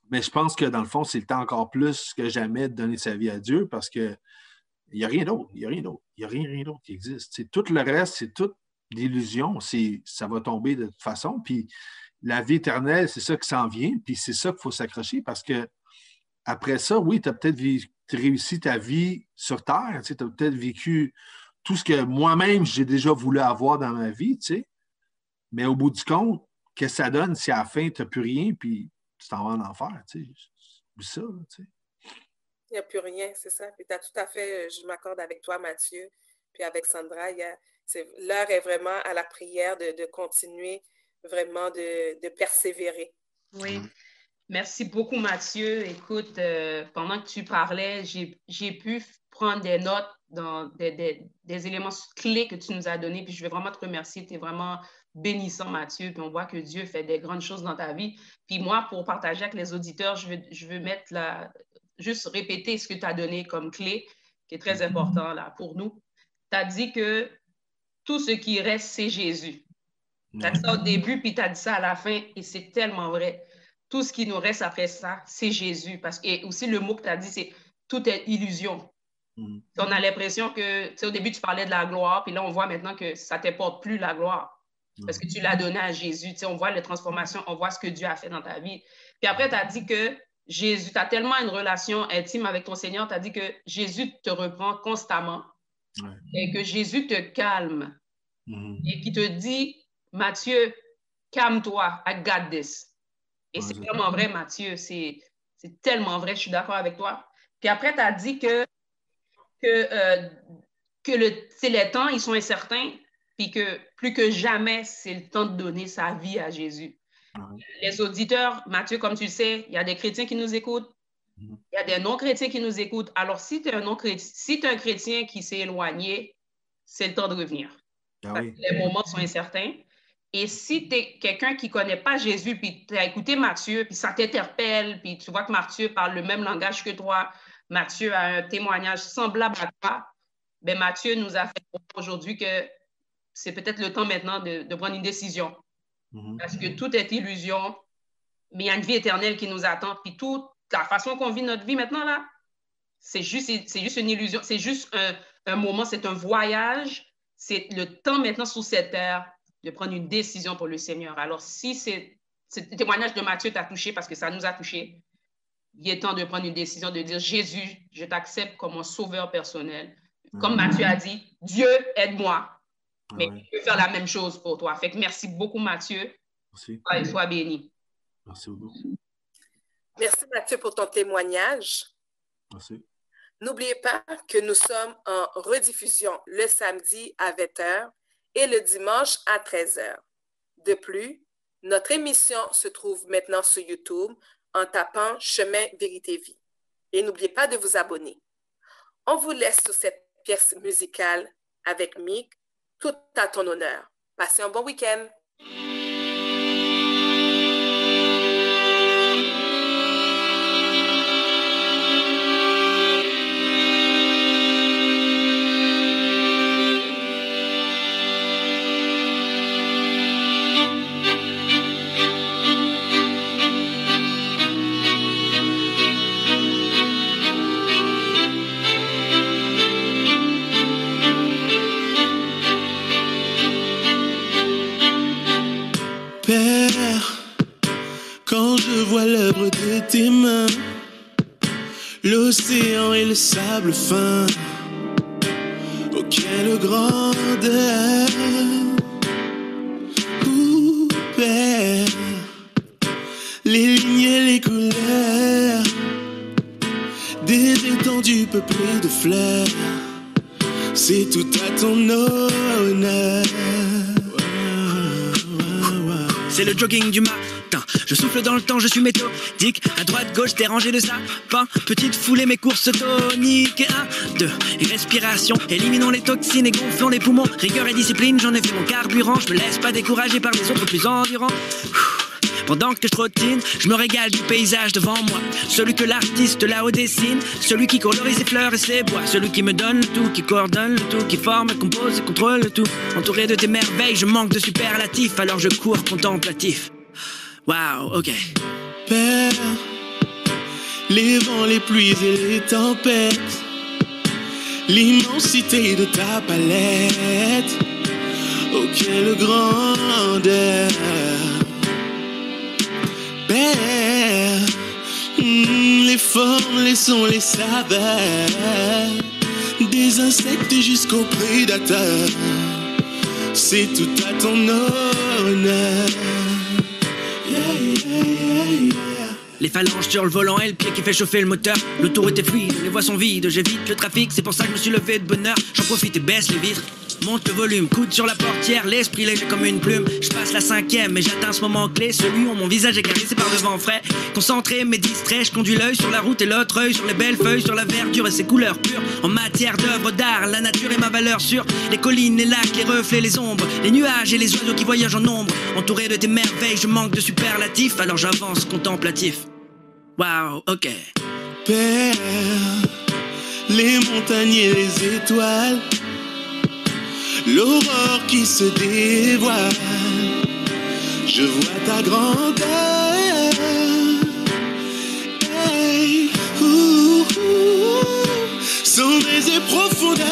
Mais je pense que, dans le fond, c'est le temps encore plus que jamais de donner sa vie à Dieu parce qu'il n'y a rien d'autre. Il n'y a rien d'autre. Il n'y a rien d'autre qui existe. C'est tout le reste, c'est toute l'illusion. Ça va tomber de toute façon. Puis la vie éternelle, c'est ça qui s'en vient. Puis c'est ça qu'il faut s'accrocher parce que après ça, oui, tu as peut-être réussi ta vie sur Terre. Tu as peut-être vécu tout ce que moi-même, j'ai déjà voulu avoir dans ma vie. Tu sais. Mais au bout du compte, qu'est-ce que ça donne si à la fin, tu n'as plus rien puis tu t'en vas en enfer, tu sais. C'est ça, tu sais. Il n'y a plus rien, c'est ça. Puis tu as tout à fait, je m'accorde avec toi, Mathieu, puis avec Sandra. L'heure est vraiment à la prière de continuer, vraiment de persévérer. Oui. Merci beaucoup, Mathieu. Écoute, pendant que tu parlais, j'ai pu prendre des notes dans des éléments clés que tu nous as donnés. Puis je veux vraiment te remercier. Tu es vraiment bénissant, Mathieu. Puis on voit que Dieu fait des grandes choses dans ta vie. Puis moi, pour partager avec les auditeurs, je veux mettre juste répéter ce que tu as donné comme clé, qui est très important là pour nous. Tu as dit que tout ce qui reste, c'est Jésus. Tu as dit ça au début, puis tu as dit ça à la fin, et c'est tellement vrai. Tout ce qui nous reste après ça, c'est Jésus. Et aussi, le mot que tu as dit, c'est tout est illusion. On a l'impression que, tu sais, au début, tu parlais de la gloire, puis là, on voit maintenant que ça ne t'apporte plus la gloire. Parce que tu l'as donné à Jésus. Tu sais, on voit les transformations, on voit ce que Dieu a fait dans ta vie. Puis après, tu as dit que Jésus, tu as tellement une relation intime avec ton Seigneur, tu as dit que Jésus te reprend constamment et que Jésus te calme et qui te dit, Mathieu, calme-toi, I got this. Et c'est vraiment vrai, Mathieu, c'est tellement vrai, je suis d'accord avec toi. Puis après, tu as dit que les temps, ils sont incertains, puis que plus que jamais, c'est le temps de donner sa vie à Jésus. Les auditeurs, Mathieu, comme tu le sais, il y a des chrétiens qui nous écoutent, il y a des non-chrétiens qui nous écoutent. Alors, si tu es un chrétien qui s'est éloigné, c'est le temps de revenir. Parce que les moments sont incertains. Et si tu es quelqu'un qui ne connaît pas Jésus, puis tu as écouté Mathieu, puis ça t'interpelle, puis tu vois que Mathieu parle le même langage que toi, Mathieu a un témoignage semblable à toi, bien Mathieu nous a fait aujourd'hui que c'est peut-être le temps maintenant de prendre une décision. Parce que tout est illusion, mais il y a une vie éternelle qui nous attend. Puis toute la façon qu'on vit notre vie maintenant, là, c'est juste une illusion. C'est juste un moment, c'est un voyage. C'est le temps maintenant sur cette terre de prendre une décision pour le Seigneur. Alors, si ce témoignage de Mathieu t'a touché, parce que ça nous a touché, il est temps de prendre une décision, de dire, Jésus, je t'accepte comme mon sauveur personnel. Comme Mathieu a dit, Dieu, aide-moi. Mais je peux faire la même chose pour toi. Fait que merci beaucoup, Mathieu. Merci. Et sois béni. Merci beaucoup. Merci, Mathieu, pour ton témoignage. Merci. N'oubliez pas que nous sommes en rediffusion le samedi à 20h et le dimanche à 13h. De plus, notre émission se trouve maintenant sur YouTube en tapant Chemin Vérité Vie. Et n'oubliez pas de vous abonner. On vous laisse sur cette pièce musicale avec Mick, tout à ton honneur. Passez un bon week-end. Père, quand je vois l'œuvre de tes mains, l'océan et le sable fin, quelle grandeur. Ouh, Père, les lignes et les couleurs des étendues peuplées de fleurs, c'est tout à ton honneur. C'est le jogging du matin, je souffle dans le temps, je suis méthodique. À droite, gauche, t'es rangé de sapin. Petite foulée, mes courses toniques. 1, 2, et respiration. Éliminons les toxines et gonflons les poumons. Rigueur et discipline, j'en ai fait mon carburant. Je me laisse pas décourager par les autres plus endurants. Pendant que je trottine, je me régale du paysage devant moi. Celui que l'artiste là-haut dessine, celui qui colorise ses fleurs et ses bois, celui qui me donne le tout, qui coordonne le tout, qui forme, compose et contrôle le tout. Entouré de tes merveilles, je manque de superlatifs, alors je cours contemplatif. Waouh, ok. Père, les vents, les pluies et les tempêtes, l'immensité de ta palette, oh quelle grandeur. Père, les formes, les sons, les saveurs, des insectes jusqu'aux prédateurs, c'est tout à ton honneur. Yeah, yeah, yeah, yeah. Les phalanges sur le volant et le pied qui fait chauffer le moteur. L'autoroute est fluide, les voies sont vides, j'évite le trafic, c'est pour ça que je me suis levé de bonne heure. J'en profite et baisse les vitres. Monte le volume, coude sur la portière, l'esprit léger comme une plume. Je passe la 5e et j'atteins ce moment clé, celui où mon visage est caressé par le vent frais. Concentré mais distrait, je conduis l'œil sur la route et l'autre œil sur les belles feuilles, sur la verdure et ses couleurs pures. En matière d'œuvre d'art, la nature est ma valeur sûre. Les collines, les lacs, les reflets, les ombres, les nuages et les oiseaux qui voyagent en nombre. Entouré de tes merveilles, je manque de superlatifs, alors j'avance contemplatif. Waouh, ok. Père, les montagnes et les étoiles, l'aurore qui se dévoile, je vois ta grandeur. Hey, sombres et profondeurs,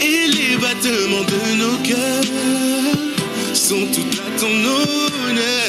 et les battements de nos cœurs sont tout à ton honneur.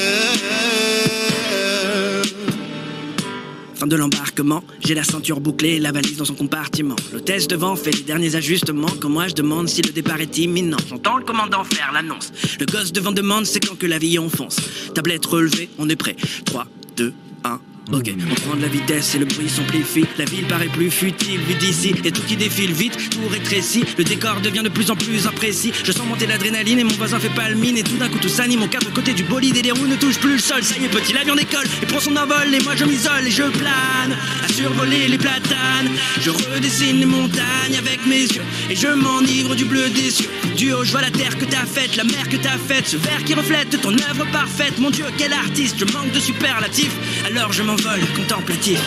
Fin de l'embarquement, j'ai la ceinture bouclée et la valise dans son compartiment. L'hôtesse devant fait les derniers ajustements quand moi je demande si le départ est imminent. J'entends le commandant faire l'annonce. Le gosse devant demande c'est quand que l'avion fonce. Tablette relevée, on est prêt. 3, 2, 1... Ok, on prend de la vitesse et le bruit s'amplifie. La ville paraît plus futile vue d'ici. Et tout qui défile vite, tout rétrécit. Le décor devient de plus en plus imprécis. Je sens monter l'adrénaline et mon voisin fait pas le mine. Et tout d'un coup tout s'anime, aux quatre côtés du bolide et les roues ne touchent plus le sol. Ça y est petit, l'avion décolle et prend son envol. Et moi je m'isole et je plane à survoler les platanes. Je redessine les montagnes avec mes yeux et je m'enivre du bleu des cieux. Du haut je vois la terre que t'as faite, la mer que t'as faite, ce verre qui reflète ton œuvre parfaite. Mon Dieu quel artiste, je manque de superlatifs, alors je m'envole contemplatif.